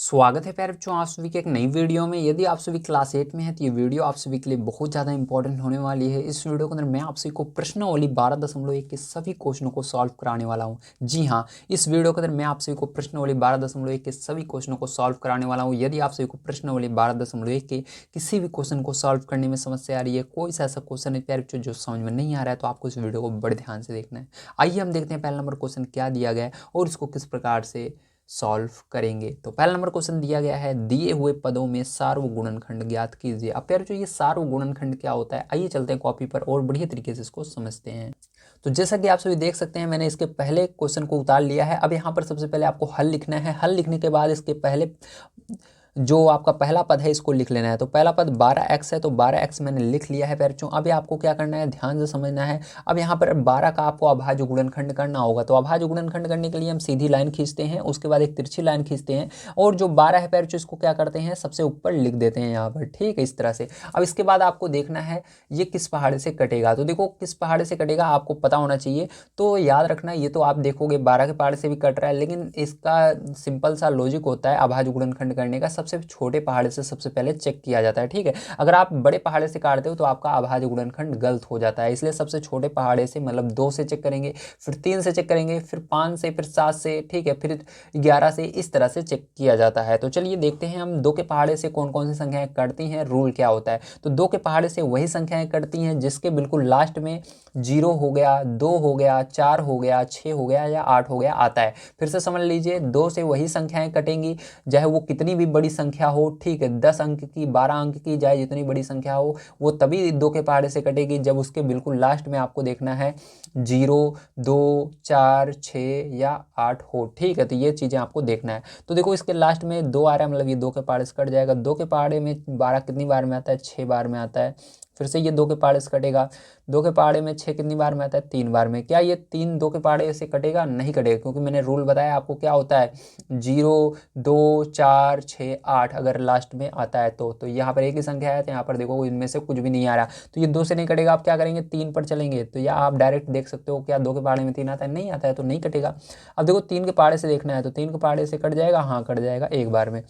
स्वागत है प्यारे बच्चों आप सभी के एक नई वीडियो में। यदि आप सभी क्लास 8 में हैं तो ये वीडियो आप सभी के लिए बहुत ज़्यादा इंपॉर्टेंट होने वाली है। इस वीडियो के अंदर मैं आप सभी को प्रश्नावली 12.1 के सभी क्वेश्चनों को सॉल्व कराने वाला हूँ। जी हाँ, इस वीडियो के अंदर मैं आप सभी को प्रश्नावली 12.1 के सभी क्वेश्चनों को सॉल्व कराने वाला हूँ। यदि आप सभी को प्रश्नावली 12.1 के किसी भी क्वेश्चन को सॉल्व करने में समस्या आ रही है, कोई सा ऐसा क्वेश्चन है प्यारे बच्चों जो समझ में नहीं आ रहा है, तो आपको इस वीडियो को बड़े ध्यान से देखना है। आइए हम देखते हैं पहला नंबर क्वेश्चन क्या दिया गया है और इसको किस प्रकार से सॉल्व करेंगे। तो पहला नंबर क्वेश्चन दिया गया है, दिए हुए पदों में सार्वगुणनखंड ज्ञात कीजिए। अब प्यारे जो ये सार्वगुणनखंड क्या होता है, आइए चलते हैं कॉपी पर और बढ़िया तरीके से इसको समझते हैं। तो जैसा कि आप सभी देख सकते हैं, मैंने इसके पहले क्वेश्चन को उतार लिया है। अब यहाँ पर सबसे पहले आपको हल लिखना है। हल लिखने के बाद इसके पहले जो आपका पहला पद है इसको लिख लेना है। तो पहला पद 12x है, तो 12x मैंने लिख लिया है प्यारे बच्चों। अब आपको क्या करना है, ध्यान से समझना है। अब यहाँ पर 12 का आपको अभाज्य गुणनखंड करना होगा। तो अभाज्य गुणनखंड करने के लिए हम सीधी लाइन खींचते हैं, उसके बाद एक तिरछी लाइन खींचते हैं और जो 12 है प्यारे बच्चों इसको क्या करते हैं, सबसे ऊपर लिख देते हैं यहाँ पर। ठीक है, इस तरह से। अब इसके बाद आपको देखना है ये किस पहाड़ से कटेगा। तो देखो किस पहाड़ से कटेगा आपको पता होना चाहिए। तो याद रखना, ये तो आप देखोगे 12 के पहाड़ से भी कट रहा है, लेकिन इसका सिंपल सा लॉजिक होता है अभाज्य गुणनखंड करने का, सबसे छोटे पहाड़ से सबसे पहले चेक किया जाता है। ठीक है, अगर आप बड़े पहाड़े से काटते हो तो आपका अभाज्य गुणनखंड गलत हो जाता है। इसलिए सबसे छोटे पहाड़े से मतलब 2 से चेक करेंगे, फिर 3 से चेक करेंगे, फिर 5 से, फिर 7 से, ठीक है, फिर 11 से, इस तरह से चेक किया जाता है। तो चलिए देखते हैं हम 2 के पहाड़े से कौन कौन सी संख्याएं कटती हैं, रूल क्या होता है। तो 2 के पहाड़े से वही संख्याएं कटती हैं जिसके बिल्कुल लास्ट में 0 हो गया, 2 हो गया, 4 हो गया, 6 हो गया या 8 हो गया आता है। फिर से समझ लीजिए, 2 से वही संख्याएं कटेंगी चाहे वो कितनी भी बड़ी संख्या हो। ठीक है, 10 अंक की, 12 अंक की, चाहे जितनी बड़ी संख्या हो, वो तभी 2 के पहाड़े से कटेगी जब उसके बिल्कुल लास्ट में आपको देखना है 0, 2, 4, 6 या 8 हो। ठीक है, तो ये चीज़ें आपको देखना है। तो देखो इसके लास्ट में 2 आ रहा है, मतलब ये 2 के पहाड़े से कट जाएगा। 2 के पहाड़े में 12 कितनी बार में आता है, 6 बार में आता है। फिर से ये 2 के पहाड़े से कटेगा। 2 के पहाड़े में 6 कितनी बार में आता है, 3 बार में। क्या ये 3 2 के पहाड़े से कटेगा? नहीं कटेगा, क्योंकि मैंने रूल बताया आपको क्या होता है, 0, 2, 4, 6, 8 अगर लास्ट में आता है तो यहाँ पर एक ही संख्या है, तो यहाँ पर देखो इनमें से कुछ भी नहीं आ रहा, तो ये 2 से नहीं कटेगा। आप क्या करेंगे, 3 पर चलेंगे। तो या आप डायरेक्ट देख सकते हो क्या 2 के पहाड़े में 3 आता है, नहीं आता है, तो नहीं कटेगा। अब देखो 3 के पहाड़े से देखना है, तो 3 के पहाड़े से कट जाएगा, हाँ कट जाएगा एक बार में।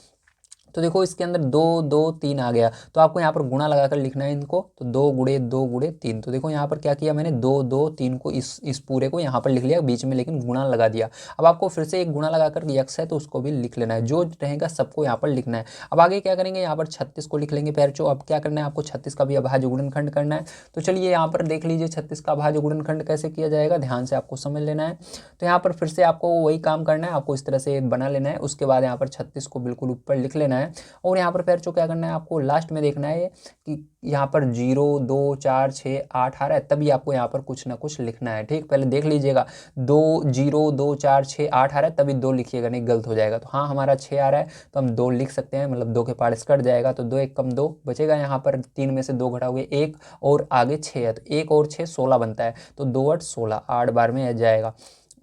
तो देखो इसके अंदर 2, 2, 3 आ गया, तो आपको यहाँ पर गुणा लगाकर लिखना है इनको। तो 2 गुणे 2 गुणे 3। तो देखो यहाँ पर क्या किया मैंने, 2, 2, 3 को इस पूरे को यहाँ पर लिख लिया बीच में, लेकिन गुणा लगा दिया। अब आपको फिर से एक गुणा लगाकर यक्स है तो उसको भी लिख लेना है, जो रहेगा सबको यहाँ पर लिखना है। अब आगे क्या करेंगे, यहाँ पर 36 को लिख लेंगे प्यारे। अब क्या करना है आपको, 36 का भी अभाज्य गुणनखंड करना है। तो चलिए यहाँ पर देख लीजिए 36 का अभाज्य गुणनखंड कैसे किया जाएगा, ध्यान से आपको समझ लेना है। तो यहाँ पर फिर से आपको वही काम करना है, आपको इस तरह से बना लेना है। उसके बाद यहाँ पर 36 को बिल्कुल ऊपर लिख लेना है और यहाँ पर फिर जो क्या करना है आपको लास्ट में देखना है कि यहाँ पर 0, 2, 4, 6, 8 आ रहा है, तभी आपको यहाँ पर कुछ ना कुछ लिखना है। ठीक, पहले देख लीजिएगा, 2, 0, 2, 4, 6, 8 आ रहा है, तभी 2 लिखिएगा, नहीं गलत हो जाएगा। तो हाँ हमारा 6 आ रहा है तो हम 2 लिख सकते हैं, मतलब 2 के पहाड़े से कट जाएगा। तो 2 1 कम 2 बचेगा, यहाँ पर 3 में से 2 घटाओगे 1 और आगे 6 है, तो 1 और 6 16 बनता है। तो 2 8 16, 8 बार में जाएगा।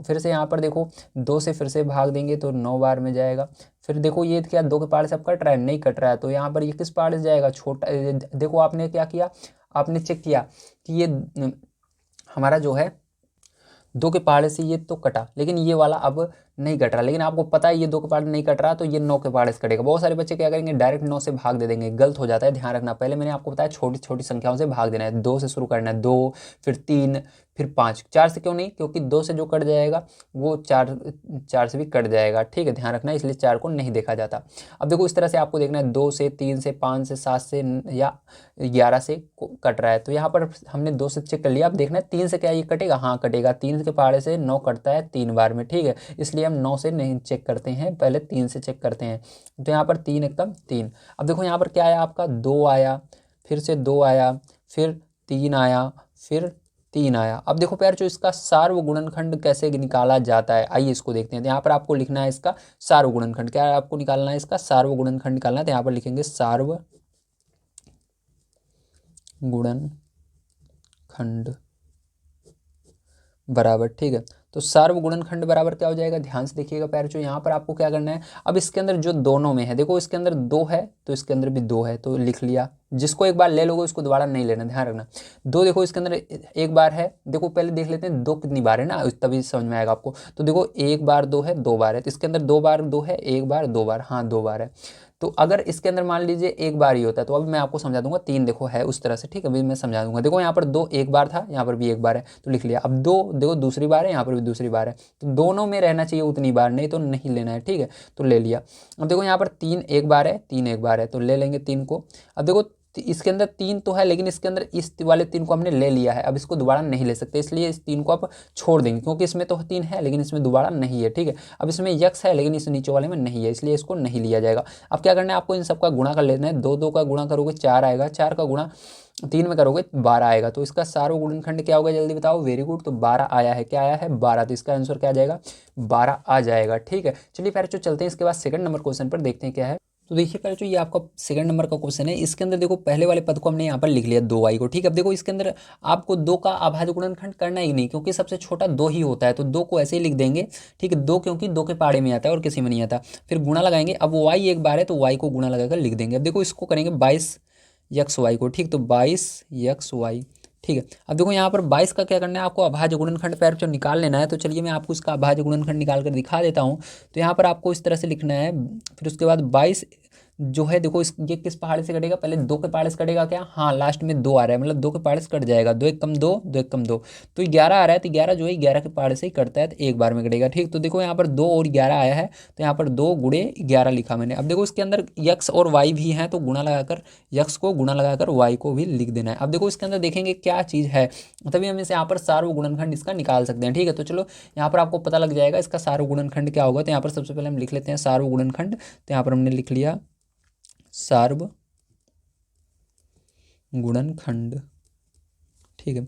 फिर से यहाँ पर देखो 2 से फिर से भाग देंगे तो 9 बार में जाएगा। फिर देखो ये क्या 2 के पहाड़े से अब कट रहा है, नहीं कट रहा है, तो यहाँ पर ये किस पहाड़े से जाएगा, छोटा। देखो आपने क्या किया, आपने चेक किया कि ये हमारा जो है 2 के पहाड़े से ये तो कटा, लेकिन ये वाला अब नहीं कट रहा। लेकिन आपको पता है ये 2 के पहाड़े नहीं कट रहा, तो ये 9 के पहाड़े से कटेगा। बहुत सारे बच्चे क्या करेंगे, डायरेक्ट 9 से भाग दे देंगे, गलत हो जाता है, ध्यान रखना। पहले मैंने आपको बताया छोटी छोटी संख्याओं से भाग देना है, 2 से शुरू करना है, 2 फिर 3 फिर 5, 4 से क्यों नहीं, क्योंकि 2 से जो कट जाएगा वो 4 से भी कट जाएगा। ठीक है, ध्यान रखना, इसलिए 4 को नहीं देखा जाता। अब देखो इस तरह से आपको देखना है, 2 से, 3 से, 5 से, 7 से या 11 से कट रहा है। तो यहाँ पर हमने 2 से चेक कर लिया। अब देखना है 3 से क्या ये कटेगा, हाँ कटेगा। 3 के पहाड़े से 9 कटता है 3 बार में। ठीक है, इसलिए हम 9 से नहीं चेक करते हैं, पहले 3 से चेक करते हैं। तो यहाँ पर 3 एकदम 3। अब देखो यहाँ पर क्या आया आपका, 2 आया, फिर से 2 आया, फिर 3 आया, फिर 3 आया। अब देखो प्यार जो इसका सार्वगुणनखंड कैसे निकाला जाता है, आइए इसको देखते हैं। तो यहाँ पर आपको लिखना है इसका सार्वगुणनखंड, क्या आपको निकालना है, इसका सार्वगुणनखंड निकालना है। तो यहाँ पर लिखेंगे सार्वगुणनखंड बराबर, ठीक है। तो सार्वगुणनखंड बराबर क्या हो जाएगा, ध्यान से देखिएगा प्यारे। जो यहाँ पर आपको क्या करना है, अब इसके अंदर जो दोनों में है, देखो इसके अंदर 2 है तो इसके अंदर भी 2 है, तो लिख लिया। जिसको एक बार ले लोगे उसको दोबारा नहीं लेना, ध्यान रखना। 2 देखो इसके अंदर एक बार है, देखो पहले देख लेते हैं 2 कितनी बार है ना, तभी समझ में आएगा आपको। तो देखो 1 बार 2 है, 2 बार है, तो इसके अंदर 2 बार 2 है, 1 बार 2 बार, हाँ 2 बार है। तो अगर इसके अंदर मान लीजिए 1 बार ही होता है तो अभी मैं आपको समझा दूंगा, 3 देखो है उस तरह से, ठीक है, अभी मैं समझा दूंगा। देखो यहाँ पर 2 1 बार था, यहाँ पर भी 1 बार है तो लिख लिया। अब 2 देखो दूसरी बार है, यहाँ पर भी दूसरी बार है, तो दोनों में रहना चाहिए उतनी बार, नहीं तो नहीं लेना है, ठीक है, तो ले लिया। अब देखो यहाँ पर 3 1 बार है, 3 1 बार है, तो ले लेंगे 3 को। अब देखो इसके अंदर 3 तो है, लेकिन इसके अंदर इस वाले 3 को हमने ले लिया है, अब इसको दोबारा नहीं ले सकते, इसलिए इस 3 को आप छोड़ देंगे, क्योंकि इसमें तो 3 है लेकिन इसमें दोबारा नहीं है, ठीक है। अब इसमें यक्स है लेकिन इस नीचे वाले में नहीं है, इसलिए इसको नहीं लिया जाएगा। अब क्या करना है आपको, इन सबका गुणा कर लेना है। 2 2 का गुणा करोगे 4 आएगा, 4 का गुणा 3 में करोगे 12 आएगा, तो इसका सार्वगुणनखंड क्या होगा जल्दी बताओ। वेरी गुड, तो 12 आया है, क्या आया है 12, तो इसका आंसर क्या आ जाएगा 12 आ जाएगा, ठीक है। चलिए फिर जो चलते हैं इसके बाद सेकंड नंबर क्वेश्चन पर, देखते हैं क्या है। तो देखिए पहले जो ये आपका सेकंड नंबर का क्वेश्चन है, इसके अंदर देखो पहले वाले पद को हमने यहाँ पर लिख लिया 2y को, ठीक है। अब देखो इसके अंदर आपको 2 का अभाज्य गुणनखंड करना ही नहीं, क्योंकि सबसे छोटा 2 ही होता है, तो 2 को ऐसे ही लिख देंगे, ठीक है। 2 क्योंकि 2 के पाड़े में आता है और किसी में नहीं आता। फिर गुणा लगाएंगे, अब y एक बार है तो y को गुणा लगाकर लिख देंगे। अब देखो इसको करेंगे 22x y को, ठीक, तो 22x y, ठीक है। अब देखो यहाँ पर 22 का क्या करना है आपको, अभाज्य गुणनखंड पैर जो निकाल लेना है। तो चलिए मैं आपको इसका अभाज्य गुणनखंड निकाल कर दिखा देता हूँ। तो यहाँ पर आपको इस तरह से लिखना है, फिर उसके बाद 22 जो है देखो इस ये किस पहाड़े से कटेगा, पहले 2 के पहाड़े से कटेगा क्या, हाँ लास्ट में 2 आ रहा है, मतलब 2 के पहाड़े से कट जाएगा, 2 एक कम 2, 2 एक कम 2, तो 11 आ रहा है, तो 11 जो है 11 के पहाड़े से ही कटता है, तो एक बार में कटेगा, ठीक। तो देखो यहाँ पर 2 और 11 आया है, तो यहाँ पर 2 गुणे 11 लिखा मैंने। अब देखो इसके अंदर यक्स और वाई भी हैं, तो गुणा लगाकर यक्स को गुणा लगाकर वाई को भी लिख देना है। अब देखो इसके अंदर देखेंगे क्या चीज़ है, तभी हम इसे यहाँ पर सार्वगुणनखंड इसका निकाल सकते हैं, ठीक है। तो चलो यहाँ पर आपको पता लग जाएगा इसका सार्वगुणनखंड क्या होगा। तो यहाँ पर सबसे पहले हम लिख लेते हैं सार्वगुणनखंड, तो यहाँ पर हमने लिख लिया सार्वगुणनखंड, ठीक है।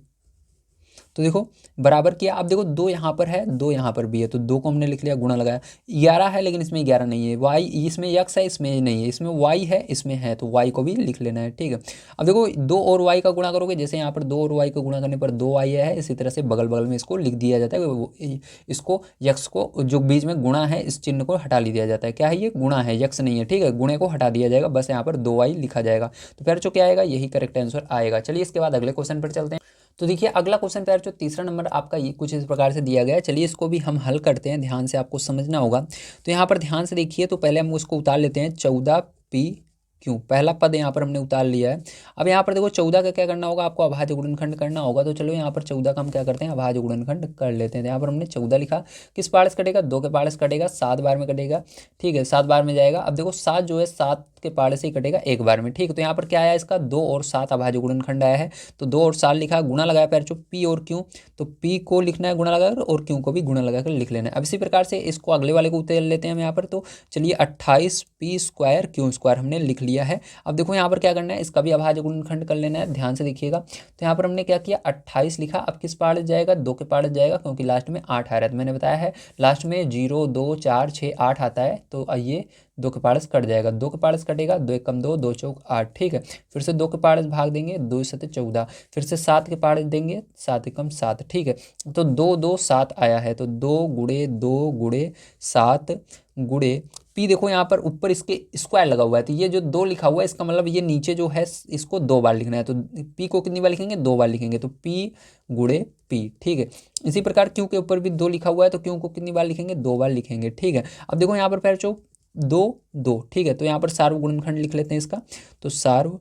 तो देखो बराबर किया, अब देखो 2 यहाँ पर है, 2 यहाँ पर भी है, तो 2 को हमने लिख लिया, गुणा लगाया। 11 है लेकिन इसमें 11 नहीं है, वाई इसमें यक्स है इसमें नहीं है, इसमें वाई है इसमें है, तो वाई को भी लिख लेना है, ठीक है। अब देखो 2 और वाई का गुणा करोगे, जैसे यहाँ पर 2 और वाई का गुणा करने पर 2 आई है, इसी तरह से बगल बगल में इसको लिख दिया जाता है। इसको यक्स को जो बीच में गुणा है इस चिन्ह को हटा लिया जाता है, क्या है ये गुणा है, यक्स नहीं है, ठीक है, गुणे को हटा दिया जाएगा, बस यहाँ पर 2y लिखा जाएगा। तो फिर जो क्या आएगा, यही करेक्ट आंसर आएगा। चलिए इसके बाद अगले क्वेश्चन पर चलते हैं। तो देखिए अगला क्वेश्चन पे जो तीसरा नंबर आपका ये कुछ इस प्रकार से दिया गया है। चलिए इसको भी हम हल करते हैं, ध्यान से आपको समझना होगा। तो यहाँ पर ध्यान से देखिए, तो पहले हम उसको उतार लेते हैं 14p पहला पद यहाँ पर हमने उतार लिया है। अब यहाँ पर देखो 14 का क्या करना होगा, आपको अभाज्य गुणनखंड करना होगा। तो चलो यहाँ पर 14 का हम क्या करते हैं, अभाज्य गुणनखंड कर लेते हैं। तो यहाँ पर हमने 14 लिखा, किस पहाड़े से कटेगा, 2 के पहाड़े से कटेगा, 7 बार में कटेगा, ठीक है, 7 बार में जाएगा। अब देखो 7 जो है 7 के पहाड़े से ही कटेगा एक बार में, ठीक। तो यहाँ पर क्या आया इसका 2 और 7 अभाज्य गुणनखंड आया है। तो 2 और 7 लिखा, गुणा लगाया पैर चो पी और क्यू, तो पी को लिखना है गुणा लगाकर और क्यू को भी गुणा लगाकर लिख लेना है। अब इसी प्रकार से इसको अगले वाले को उतार लेते हैं हम यहाँ पर। तो चलिए 28p² q² हमने लिख लिया है। अब देखो यहाँ पर क्या करना है, इसका भी अभाज्य गुणनखंड कर लेना है, ध्यान से देखिएगा। तो यहाँ पर हमने क्या किया, 28 लिखा, अब किस पहाड़े जाएगा, 2 के पहाड़े जाएगा, क्योंकि लास्ट में 8 आ रहा है। तो मैंने बताया है लास्ट में 0 2 4 6 8 आता है, तो ये 2 के पहाड़े से कट जाएगा, 2 के पहाड़े से कटेगा, 2 एक कम 2, 2 चौक 8, ठीक है। फिर से 2 के पहाड़े से भाग देंगे, 2 सते 14, फिर से 7 के पहाड़े देंगे, 7 एकम 7, ठीक है। तो 2 2 7 आया है, तो 2 गुणे 2 गुणे 7 गुणे पी, देखो यहाँ पर ऊपर इसके स्क्वायर लगा हुआ है, तो ये जो 2 लिखा हुआ है इसका मतलब ये नीचे जो है इसको 2 बार लिखना है। तो पी को कितनी बार लिखेंगे, 2 बार लिखेंगे, तो पी गुणे पी, ठीक है। इसी प्रकार क्यू के ऊपर भी 2 लिखा हुआ है, तो क्यू को कितनी बार लिखेंगे, 2 बार लिखेंगे, ठीक है। अब देखो यहाँ पर पैर चो 2 2, ठीक है। तो यहाँ पर सार्वगुणनखंड लिख लेते हैं इसका। तो सार्वगुणनखंड,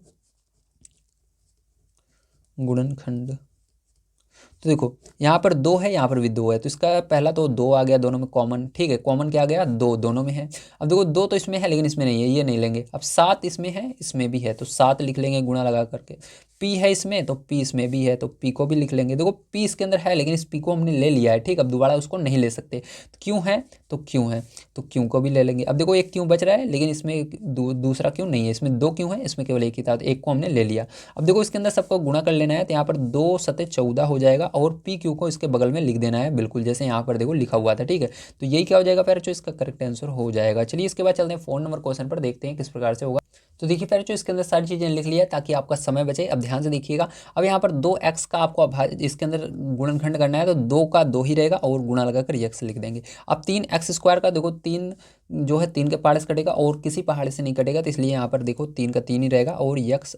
तो देखो यहाँ पर 2 है, यहाँ पर भी 2 है, तो इसका पहला तो 2 आ गया दोनों में कॉमन, ठीक है, कॉमन क्या आ गया 2 दोनों में है। अब देखो 2 तो इसमें है लेकिन इसमें नहीं है, ये नहीं लेंगे। अब 7 इसमें है, इसमें भी है, तो 7 लिख लेंगे गुणा लगा करके। पी है इसमें, तो पी इसमें भी है, तो पी को भी लिख लेंगे। देखो पी इसके अंदर है लेकिन इस पी को हमने ले लिया है, ठीक। अब दोबारा उसको नहीं ले सकते। तो क्यों है, तो क्यों है, तो क्यों को भी ले लेंगे। अब देखो एक क्यों बच रहा है, लेकिन इसमें दूसरा क्यों नहीं है, इसमें 2 क्यों है, इसमें केवल एक ही था, तो एक को हमने ले लिया। अब देखो इसके अंदर सबको गुणा कर लेना है, तो यहाँ पर 2 सते 14 हो जाएगा, और पी क्यू को इसके बगल में लिख देना है, बिल्कुल जैसे यहाँ पर देखो लिखा हुआ था, ठीक है। तो यही क्या हो जाएगा फिर जो इसका करेक्ट आंसर हो जाएगा। चलिए इसके बाद चलते हैं 4 नंबर क्वेश्चन पर, देखते हैं किस प्रकार से होगा। तो देखिए फिर जो इसके अंदर सारी चीज़ें लिख लिया ताकि आपका समय बचे। अब ध्यान से देखिएगा, अब यहाँ पर 2x का आपको इसके अंदर गुणनखंड करना है, तो 2 का 2 ही रहेगा और गुणा लगाकर x लिख देंगे। अब 3x² का देखो 3 जो है 3 के पहाड़े से कटेगा और किसी पहाड़े से नहीं कटेगा, तो इसलिए यहाँ पर देखो 3 का 3 ही रहेगा और यक्स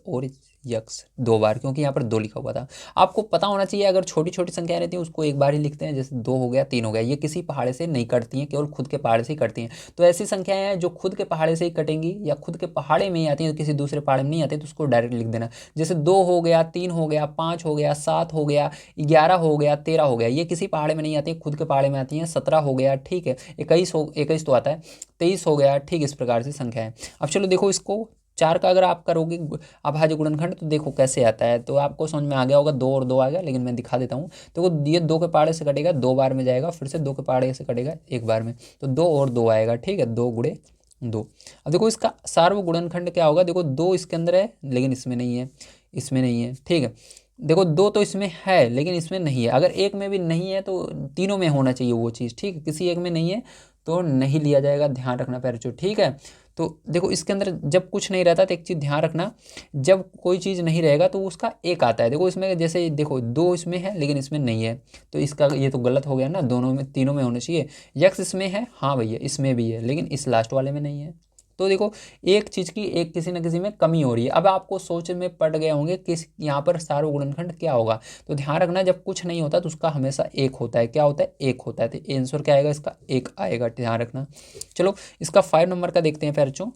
2 बार, क्योंकि यहाँ पर 2 लिखा हुआ था। आपको पता होना चाहिए अगर छोटी छोटी संख्याएं रहती हैं उसको एक बार ही लिखते हैं, जैसे 2 हो गया 3 हो गया, ये किसी पहाड़े से नहीं कटती हैं, केवल खुद के पहाड़े से ही कटती हैं। तो ऐसी संख्याएं हैं जो खुद के पहाड़े से ही कटेंगी या खुद के पहाड़े में ही आती हैं, किसी दूसरे पहाड़े में नहीं आती, तो उसको डायरेक्ट लिख देना। जैसे 2 हो गया, 3 हो गया, 5 हो गया, 7 हो गया, 11 हो गया, 13 हो गया, ये किसी पहाड़े में नहीं आती है, खुद के पहाड़े में आती हैं। 17 हो गया, ठीक है, 21 तो आता है, 23 हो गया, ठीक, इस प्रकार से संख्या है। अब चलो देखो इसको 4 का अगर आप करोगे अभाज्य गुणनखंड तो देखो कैसे आता है, तो आपको समझ में आ गया होगा, 2 और 2 आ गया, लेकिन मैं दिखा देता हूँ। तो ये 2 के पहाड़े से कटेगा 2 बार में जाएगा, फिर से 2 के पहाड़े से कटेगा 1 बार में, तो 2 और 2 आएगा, ठीक है, 2 गुणे 2। अब देखो इसका सार्वगुणनखंड क्या होगा, देखो 2 इसके अंदर है लेकिन इसमें नहीं है, इसमें नहीं है, ठीक है। देखो 2 तो इसमें है लेकिन इसमें नहीं है, अगर एक में भी नहीं है तो तीनों में होना चाहिए वो चीज़, ठीक है, किसी एक में नहीं है तो नहीं लिया जाएगा, ध्यान रखना पैरचो, ठीक है। तो देखो इसके अंदर जब कुछ नहीं रहता तो एक चीज़ ध्यान रखना, जब कोई चीज़ नहीं रहेगा तो उसका एक आता है। देखो इसमें जैसे देखो 2 इसमें है लेकिन इसमें नहीं है, तो इसका ये तो गलत हो गया ना, दोनों में तीनों में होना चाहिए। यक्स इसमें है, हाँ भैया इसमें भी है, लेकिन इस लास्ट वाले में नहीं है। तो देखो एक चीज़ की एक किसी न किसी में कमी हो रही है। अब आपको सोच में पड़ गए होंगे कि यहाँ पर सार्वगुणनखंड क्या होगा, तो ध्यान रखना जब कुछ नहीं होता तो उसका हमेशा एक होता है। क्या होता है? एक होता है। तो आंसर क्या आएगा इसका? एक आएगा, ध्यान रखना। चलो इसका 5 नंबर का देखते हैं फिर बच्चों।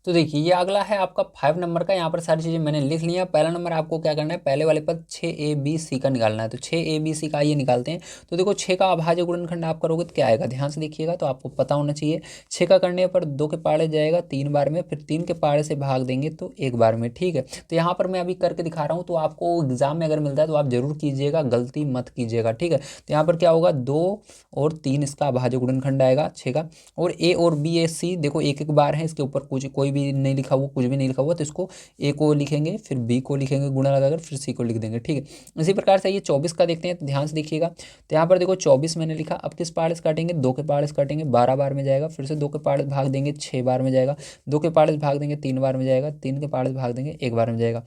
तो देखिए ये अगला है आपका 5 नंबर का। यहाँ पर सारी चीज़ें मैंने लिख ली हैं। पहला नंबर आपको क्या करना है, पहले वाले पद 6ABC का निकालना है। तो 6ABC का ये निकालते हैं। तो देखो 6 का अभाज्य गुणनखंड आप करोगे तो क्या आएगा, ध्यान से देखिएगा, तो आपको पता होना चाहिए। 6 का करने पर 2 के पहाड़े जाएगा 3 बार में, फिर 3 के पहाड़े से भाग देंगे तो 1 बार में, ठीक है। तो यहाँ पर मैं अभी करके दिखा रहा हूँ, तो आपको एग्जाम में अगर मिलता है तो आप जरूर कीजिएगा, गलती मत कीजिएगा, ठीक है। तो यहाँ पर क्या होगा, 2 और 3 इसका अभाज्य गुणनखंड आएगा 6 का। और ए और बी ए सी देखो एक एक बार है, इसके ऊपर कुछ कोई भी नहीं लिखा हुआ, कुछ भी नहीं लिखा हुआ, तो इसको ए को लिखेंगे, फिर बी को लिखेंगे गुणा लगाकर, फिर सी को लिख देंगे, ठीक है। इसी प्रकार से ये 24 का देखते हैं, तो ध्यान से देखिएगा। तो यहाँ पर देखो 24 मैंने लिखा, अब किस पहाड़े से काटेंगे, 2 के पहाड़े से काटेंगे, 12 बार में जाएगा, फिर से 2 के पहाड़े से भाग देंगे 6 बार में जाएगा, 2 के पहाड़े से भाग देंगे 3 बार में जाएगा, 3 के पहाड़े से भाग देंगे 1 बार में जाएगा।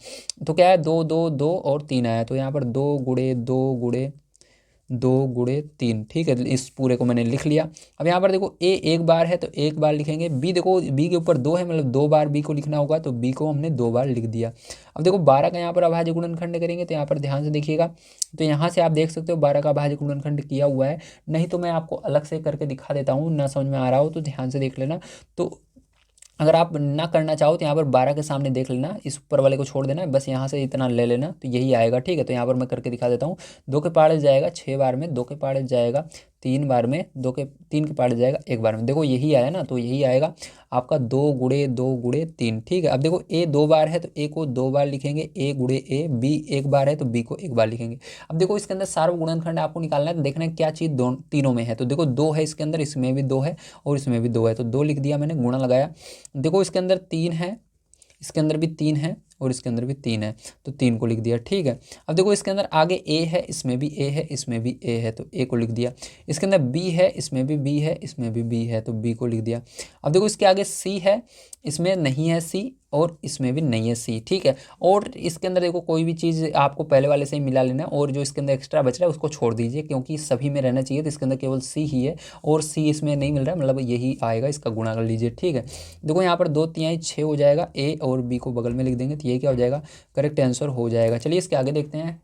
तो क्या है, 2 2 2 और 3 आया, तो यहाँ पर 2 गुणे 2 गुणे 2 गुणे 3, ठीक है। इस पूरे को मैंने लिख लिया। अब यहाँ पर देखो ए 1 बार है तो 1 बार लिखेंगे, बी देखो बी के ऊपर 2 है, मतलब 2 बार बी को लिखना होगा, तो बी को हमने 2 बार लिख दिया। अब देखो 12 का यहाँ पर अभाज्य गुणनखंड करेंगे, तो यहाँ पर ध्यान से देखिएगा। तो यहाँ से आप देख सकते हो 12 का अभाज्य गुणनखंड किया हुआ है, नहीं तो मैं आपको अलग से करके दिखा देता हूँ, ना समझ में आ रहा हो तो ध्यान से देख लेना। तो अगर आप ना करना चाहो तो यहाँ पर 12 के सामने देख लेना, इस ऊपर वाले को छोड़ देना, बस यहाँ से इतना ले लेना, तो यही आएगा, ठीक है। तो यहाँ पर मैं करके दिखा देता हूँ। 2 के पहाड़े जाएगा 6 बार में, 2 के पहाड़े जाएगा 3 बार में, 3 के पहाड़े जाएगा 1 बार में, देखो यही आया ना, तो यही आएगा आपका 2 गुणे 2 गुणे 3, ठीक है। अब देखो ए 2 बार है तो ए को 2 बार लिखेंगे, ए गुणे ए, बी 1 बार है तो बी को 1 बार लिखेंगे। अब देखो इसके अंदर सार्वगुणनखंड आपको निकालना है, तो देखना है क्या चीज़ तीनों में है। तो देखो 2 है इसके अंदर, इसमें भी 2 है और इसमें भी 2 है, तो 2 लिख दिया मैंने, गुणा लगाया। देखो इसके अंदर 3 है, इसके अंदर भी 3 है और इसके अंदर भी 3 है, तो 3 को लिख दिया, ठीक है। अब देखो इसके अंदर आगे ए है, इसमें भी ए है, इसमें भी ए है, तो ए को लिख दिया। इसके अंदर बी है, इसमें भी बी है, इसमें भी बी है, तो बी को लिख दिया। अब देखो इसके आगे सी है, इसमें नहीं है सी और इसमें भी नहीं है सी, ठीक है। और इसके अंदर देखो कोई भी चीज़ आपको पहले वाले से ही मिला लेना, और जो इसके अंदर एक्स्ट्रा बच रहा है उसको छोड़ दीजिए, क्योंकि सभी में रहना चाहिए। तो इसके अंदर केवल सी ही है और सी इसमें नहीं मिल रहा है, मतलब यही आएगा, इसका गुणा कर लीजिए, ठीक है। देखो यहाँ पर 2 तिहाई 6 हो जाएगा, ए और बी को बगल में लिख देंगे, तो ये क्या हो जाएगा, करेक्ट आंसर हो जाएगा। चलिए इसके आगे देखते हैं।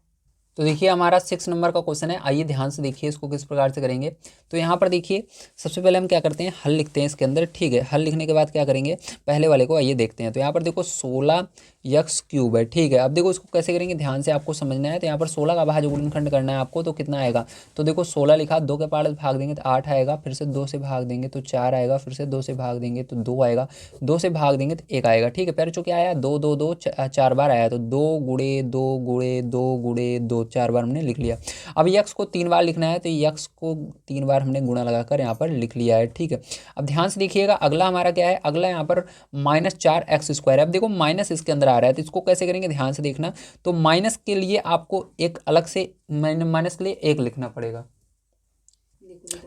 तो देखिए हमारा 6 नंबर का क्वेश्चन है, आइए ध्यान से देखिए इसको किस प्रकार से करेंगे। तो यहाँ पर देखिए सबसे पहले हम क्या करते हैं, हल लिखते हैं इसके अंदर, ठीक है। हल लिखने के बाद क्या करेंगे, पहले वाले को आइए देखते हैं। तो यहाँ पर देखो 16 यक्स क्यूब है, ठीक है। अब देखो इसको कैसे करेंगे, ध्यान से आपको समझना है। तो यहाँ पर 16 का अभाज्य गुणनखंड करना है आपको, तो कितना आएगा, तो देखो 16 लिखा, 2 के पहाड़े भाग देंगे तो 8 आएगा, फिर से 2 से भाग देंगे तो 4 आएगा, फिर से 2 से भाग देंगे तो 2 आएगा, 2 से भाग देंगे तो 1 आएगा, ठीक है। पैर चो क्या आया, 2 2 2 4 बार आया, तो 2 गुणे 2 गुणे 2 गुणे 2 4 बार हमने लिख लिया। अब यक्स को 3 बार लिखना है, तो यक्स को 3 बार हमने गुणा लगाकर यहाँ पर लिख लिया है, ठीक है। अब ध्यान से देखिएगा अगला हमारा क्या है, अगला यहाँ पर -4x² है। अब देखो माइनस इसके अंदर आ रहा है, तो इसको कैसे करेंगे, ध्यान से देखना। तो माइनस के लिए आपको एक अलग से माइनस के लिए 1 लिखना पड़ेगा।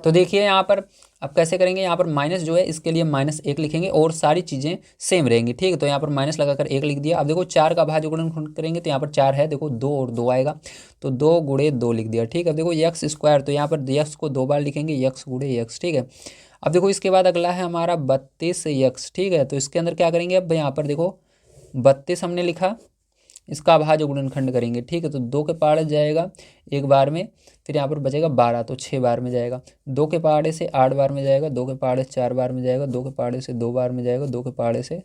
तो देखिए यहाँ पर अब कैसे करेंगे, यहाँ पर माइनस जो है इसके लिए -1 लिखेंगे और सारी चीज़ें सेम रहेंगी, ठीक है। तो यहाँ पर माइनस लगाकर 1 लिख दिया। अब देखो 4 का अभाज्य गुणनखंड करेंगे, तो यहाँ पर 4 है, देखो 2 और 2 आएगा, तो 2 गुणे 2 लिख दिया, ठीक है। अब देखो x², तो यहाँ पर x को 2 बार लिखेंगे, x गुणे x, ठीक है। अब देखो इसके बाद अगला है हमारा 32x, ठीक है। तो इसके अंदर क्या करेंगे, अब यहाँ पर देखो 32 हमने लिखा, इसका अभाज्य गुणनखंड करेंगे, ठीक है। तो 2 के पहाड़े जाएगा 1 बार में, फिर यहाँ पर बचेगा 12 तो 6 बार में जाएगा, 2 के पहाड़े से 8 बार में जाएगा, 2 के पहाड़े से 4 बार में जाएगा, 2 के पहाड़े से 2 बार में जाएगा, 2 के पहाड़े से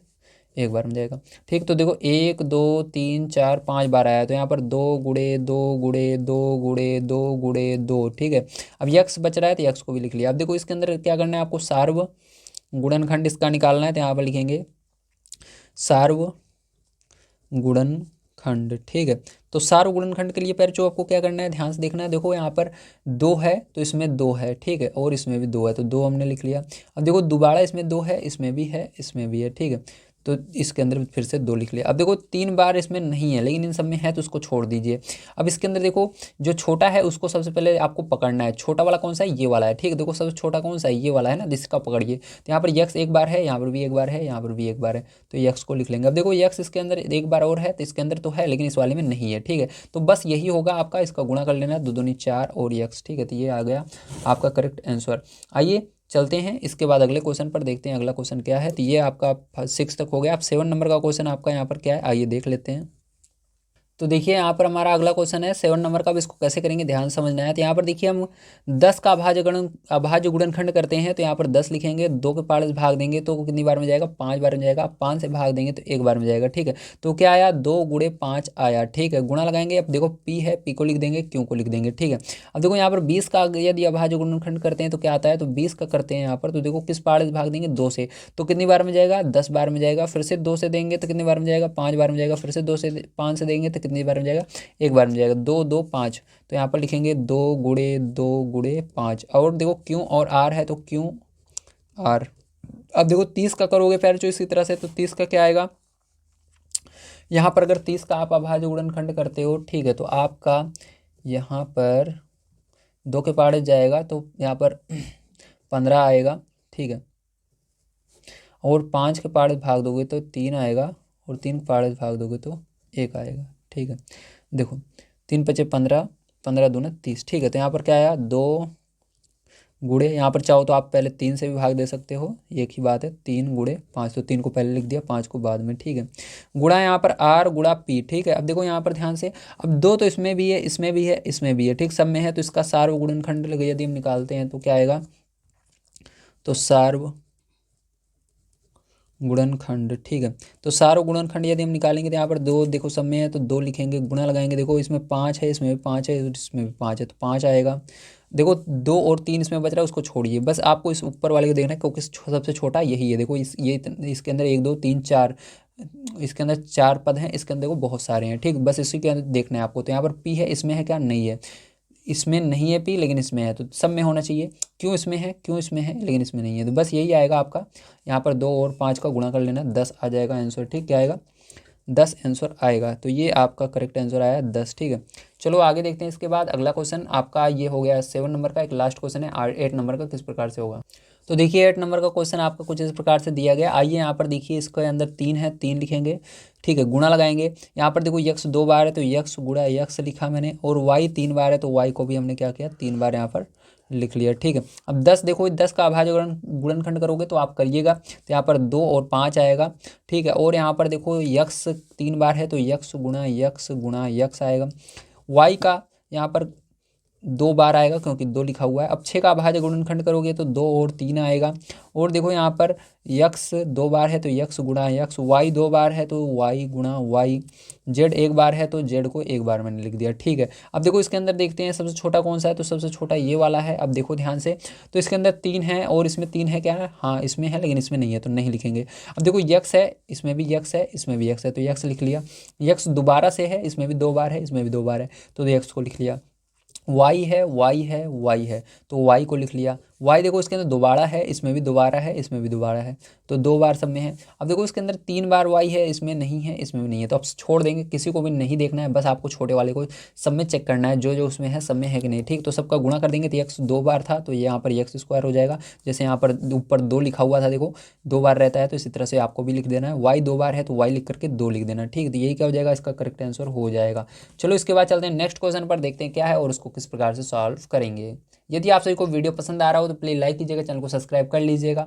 1 बार में जाएगा, ठीक। तो देखो 1 2 3 4 5 बार आया, तो यहाँ पर 2 गुणे 2 गुणे 2 गुणे 2 गुणे 2, ठीक है। अब यक्स बच रहा है तो यक्स को भी लिख लिया। अब देखो इसके अंदर क्या करना है आपको, सार्व गुणनखंड इसका निकालना है, तो यहाँ पर लिखेंगे सार्व गुणनखंड, ठीक है। तो सार्व गुणनखंड के लिए पहले जो आपको क्या करना है, ध्यान से देखना है। देखो यहाँ पर 2 है तो इसमें 2 है, ठीक है, और इसमें भी 2 है, तो 2 हमने लिख लिया। अब देखो दोबारा इसमें 2 है, इसमें भी है, इसमें भी है, ठीक है। तो इसके अंदर फिर से 2 लिख लिया। अब देखो 3 बार इसमें नहीं है, लेकिन इन सब में है, तो उसको छोड़ दीजिए। अब इसके अंदर देखो जो छोटा है उसको सबसे पहले आपको पकड़ना है। छोटा वाला कौन सा है, ये वाला है, ठीक है। देखो सबसे छोटा कौन सा है, ये वाला है ना, जिसका पकड़िए। तो यहाँ पर यक्स 1 बार है, यहाँ पर भी 1 बार है, यहाँ पर भी 1 बार है, तो यक्स को लिख लेंगे। अब देखो यक्स इसके अंदर 1 बार और है, तो इसके अंदर तो है लेकिन इस वाले में नहीं है, ठीक है। तो बस यही होगा आपका, इसका गुणा कर लेना, 2 दूनी 4 और यक्स, ठीक है। तो ये आ गया आपका करेक्ट आंसर। आइए चलते हैं इसके बाद अगले क्वेश्चन पर, देखते हैं अगला क्वेश्चन क्या है। तो ये आपका 6 तक हो गया। अब 7 नंबर का क्वेश्चन आपका यहाँ पर क्या है, आइए देख लेते हैं। तो देखिए यहाँ पर हमारा अगला क्वेश्चन है 7 नंबर का। अब इसको कैसे करेंगे ध्यान से समझना है। तो यहाँ पर देखिए हम 10 का अभाज्य गुणनखंड करते हैं, तो यहाँ पर 10 लिखेंगे, 2 के पाड़े से भाग देंगे तो कितनी बार में जाएगा, 5 बार में जाएगा। 5 से भाग देंगे तो 1 बार में जाएगा, ठीक है। तो क्या आया, 2 गुणे 5 आया, ठीक है। गुणा लगाएंगे, अब देखो पी है, पी को लिख देंगे, क्यू को लिख देंगे, ठीक है। अब देखो यहाँ पर 20 का यदि अभाज्य गुणनखंड करते हैं तो क्या आता है, तो 20 का करते हैं यहाँ पर, तो देखो किस पाड़े से भाग देंगे, 2 से, तो कितनी बार में जाएगा, 10 बार में जाएगा। फिर से 2 से देंगे तो कितनी बार में जाएगा, 5 बार में जाएगा। फिर से 2 से 5 से देंगे तो कितनी बार में जाएगा, 1 बार में जाएगा। 2 2 5, तो यहाँ पर लिखेंगे 2 गुणे 2 गुणे 5। और देखो क्यू और आर है, तो क्यू आर। अब देखो 30 का करोगे फिर जो इसी तरह से, तो 30 का क्या आएगा, यहाँ पर अगर 30 का आप अभाज्य गुणनखंड करते हो, ठीक है, तो आपका यहाँ पर 2 के पाड़े जाएगा तो यहाँ पर 15 आएगा, ठीक है। और 5 के पाड़े भाग दोगे तो 3 आएगा, और 3 के पाड़े भाग दोगे तो 1 आएगा, ठीक है। देखो 3 पचे 15, 15 दूना 30, ठीक है। तो यहाँ पर क्या आया, 2 गुणे, यहाँ पर चाहो तो आप पहले 3 से भी भाग दे सकते हो, एक ही बात है, 3 गुणे 5, तो 3 को पहले लिख दिया, 5 को बाद में, ठीक है। गुणा यहाँ पर आर गुणा पी, ठीक है। अब देखो यहाँ पर ध्यान से, अब 2 तो इसमें भी है, इसमें भी है, इसमें भी है, ठीक, सब में है, तो इसका सार्व गुणनखंड यदि हम निकालते हैं तो क्या आएगा, तो सार्व गुणनखंड, ठीक है। तो सार्व गुणनखंड यदि हम निकालेंगे तो यहाँ पर 2 देखो सब में है, तो 2 लिखेंगे, गुणा लगाएंगे, देखो इसमें 5 है, इसमें भी 5 है, इसमें भी 5 है, तो 5 आएगा। देखो 2 और 3 इसमें बच रहा है, उसको छोड़िए, बस आपको इस ऊपर वाले को देखना है क्योंकि सबसे छोटा यही है। देखो इसके अंदर 1 2 3 4, इसके अंदर 4 पद हैं, इसके अंदर देखो बहुत सारे हैं, ठीक, बस इसी के अंदर देखना है आपको। तो यहाँ पर पी है, इसमें है क्या, नहीं है, इसमें नहीं है पी, लेकिन इसमें है, तो सब में होना चाहिए। क्यों इसमें है, क्यों इसमें है, लेकिन इसमें नहीं है, तो बस यही आएगा आपका। यहाँ पर 2 और 5 का गुणा कर लेना, 10 आ जाएगा आंसर, ठीक, क्या आएगा, 10 आंसर आएगा। तो ये आपका करेक्ट आंसर आया 10, ठीक है। चलो आगे देखते हैं। इसके बाद अगला क्वेश्चन आपका ये हो गया 7 नंबर का। एक लास्ट क्वेश्चन है 8 नंबर का, किस प्रकार से होगा। तो देखिए 8 नंबर का क्वेश्चन आपका कुछ इस प्रकार से दिया गया। आइए यहाँ पर देखिए, इसके अंदर 3 है, 3 लिखेंगे, ठीक है, गुणा लगाएंगे। यहाँ पर देखो यक्स 2 बार है तो यक्स गुणा यक्स लिखा मैंने, और वाई 3 बार है तो वाई को भी हमने क्या किया, 3 बार यहाँ पर लिख लिया, ठीक है। अब 10 देखो, 10 का अभाज्य गुणनखंड करोगे तो आप करिएगा, तो यहाँ पर 2 और 5 आएगा, ठीक है। और यहाँ पर देखो यक्स 3 बार है तो यक्स गुणा यक्स आएगा। वाई का यहाँ पर 2 बार आएगा क्योंकि 2 लिखा हुआ है। अब 6 का अभाज्य गुणनखंड करोगे तो 2 और 3 आएगा। और देखो यहाँ पर यक्स 2 बार है तो यक्स गुणा यक्स, वाई 2 बार है तो वाई गुणा वाई, जेड 1 बार है तो जेड को 1 बार मैंने लिख दिया, ठीक है। अब देखो इसके अंदर देखते हैं सबसे छोटा कौन सा है, तो सबसे छोटा ये वाला है। अब देखो ध्यान से, तो इसके अंदर 3 है और इसमें 3 है, क्या है, हाँ इसमें है लेकिन इसमें नहीं है, तो नहीं लिखेंगे। अब देखो यक्स है, इसमें भी यक्स है, इसमें भी यक्स है, तो यक्स लिख लिया। यक्स दोबारा से है, इसमें भी 2 बार है, इसमें भी 2 बार है, तो यक्स को लिख लिया। वाई है, वाई है, वाई है, तो वाई को लिख लिया। वाई देखो इसके अंदर दोबारा है, इसमें भी दोबारा है, इसमें भी दोबारा है, तो 2 बार सब में है। अब देखो इसके अंदर 3 बार वाई है, इसमें नहीं है, इसमें भी नहीं है, तो अब छोड़ देंगे, किसी को भी नहीं देखना है, बस आपको छोटे वाले को सब में चेक करना है, जो जो उसमें है सब में है कि नहीं, ठीक। तो सबका गुणा कर देंगे, तो यक्स 2 बार था तो यहाँ पर यक्स स्क्वायर हो जाएगा। जैसे यहाँ पर ऊपर 2 लिखा हुआ था, देखो 2 बार रहता है, तो इसी तरह से आपको भी लिख देना है। वाई 2 बार है तो वाई लिख करके 2 लिख देना, ठीक। तो यही क्या हो जाएगा, इसका करेक्ट आंसर हो जाएगा। चलो इसके बाद चलते हैं नेक्स्ट क्वेश्चन पर, देखते हैं क्या है और उसको किस प्रकार से सॉल्व करेंगे। यदि आप सभी को वीडियो पसंद आ रहा हो तो प्लीज़ लाइक कीजिएगा, चैनल को सब्सक्राइब कर लीजिएगा।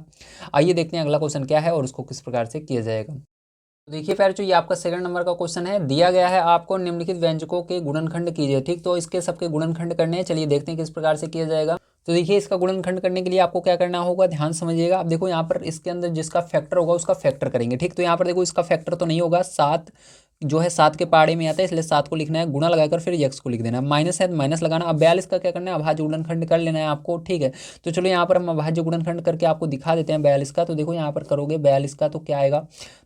आइए देखते हैं अगला क्वेश्चन क्या है और उसको किस प्रकार से किया जाएगा। तो देखिए प्यारे बच्चों, ये आपका सेकंड नंबर का क्वेश्चन है। दिया गया है आपको निम्नलिखित व्यंजकों के गुणनखंड कीजिए, ठीक। तो इसके सबके गुणनखंड करने हैं, चलिए देखते हैं किस प्रकार से किया जाएगा। तो देखिए इसका गुणनखंड करने के लिए आपको क्या करना होगा, ध्यान समझिएगा। अब देखो यहाँ पर इसके अंदर जिसका फैक्टर होगा उसका फैक्टर करेंगे, ठीक। तो यहाँ पर देखो इसका फैक्टर तो नहीं होगा, 7 जो है 7 के पहाड़े में आता है, इसलिए 7 को लिखना है, गुणा लगाकर फिर यक्स को लिख देना है, माइनस है तो माइनस लगाना। अब 42 का क्या करना है, अभाज्य गुणनखंड कर लेना है आपको, ठीक है। तो चलो यहाँ पर हम अभाज्य गुणनखंड करके आपको दिखा देते हैं 42 का। तो देखो यहाँ पर करोगे 42 का तो क्या आएगा,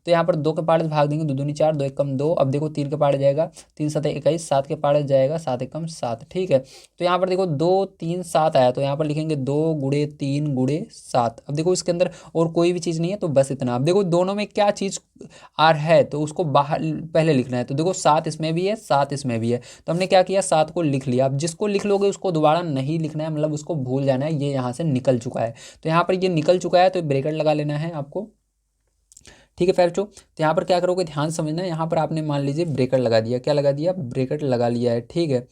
तो यहाँ पर 2 के पहाड़े भाग देंगे, 2 दूनी 4, 2 एकम 2। अब देखो 3 के पहाड़े जाएगा, 3 7 21, 7 के पहाड़े जाएगा, 7 एकम 7, ठीक है। तो यहाँ पर देखो 2 3 7 आया, तो यहाँ पर लिखेंगे 2 गुणे 3 गुणे 7। अब देखो इसके अंदर और कोई भी चीज़ नहीं है तो बस इतना। अब देखो दोनों में क्या चीज़ आर है तो उसको बाहर पहले लिखना है। तो देखो 7 इसमें भी है, 7 इसमें भी है, तो हमने क्या किया, 7 को लिख लिया। अब जिसको लिख लोगे उसको दोबारा नहीं लिखना है, मतलब उसको भूल जाना है, ये यहाँ से निकल चुका है। तो यहाँ पर ये निकल चुका है तो ब्रैकेट लगा लेना है आपको, ठीक है प्यारे बच्चों। तो यहाँ पर क्या करोगे, ध्यान समझना, यहाँ पर आपने मान लीजिए ब्रैकेट लगा दिया, क्या लगा दिया, ब्रैकेट लगा लिया है, ठीक है।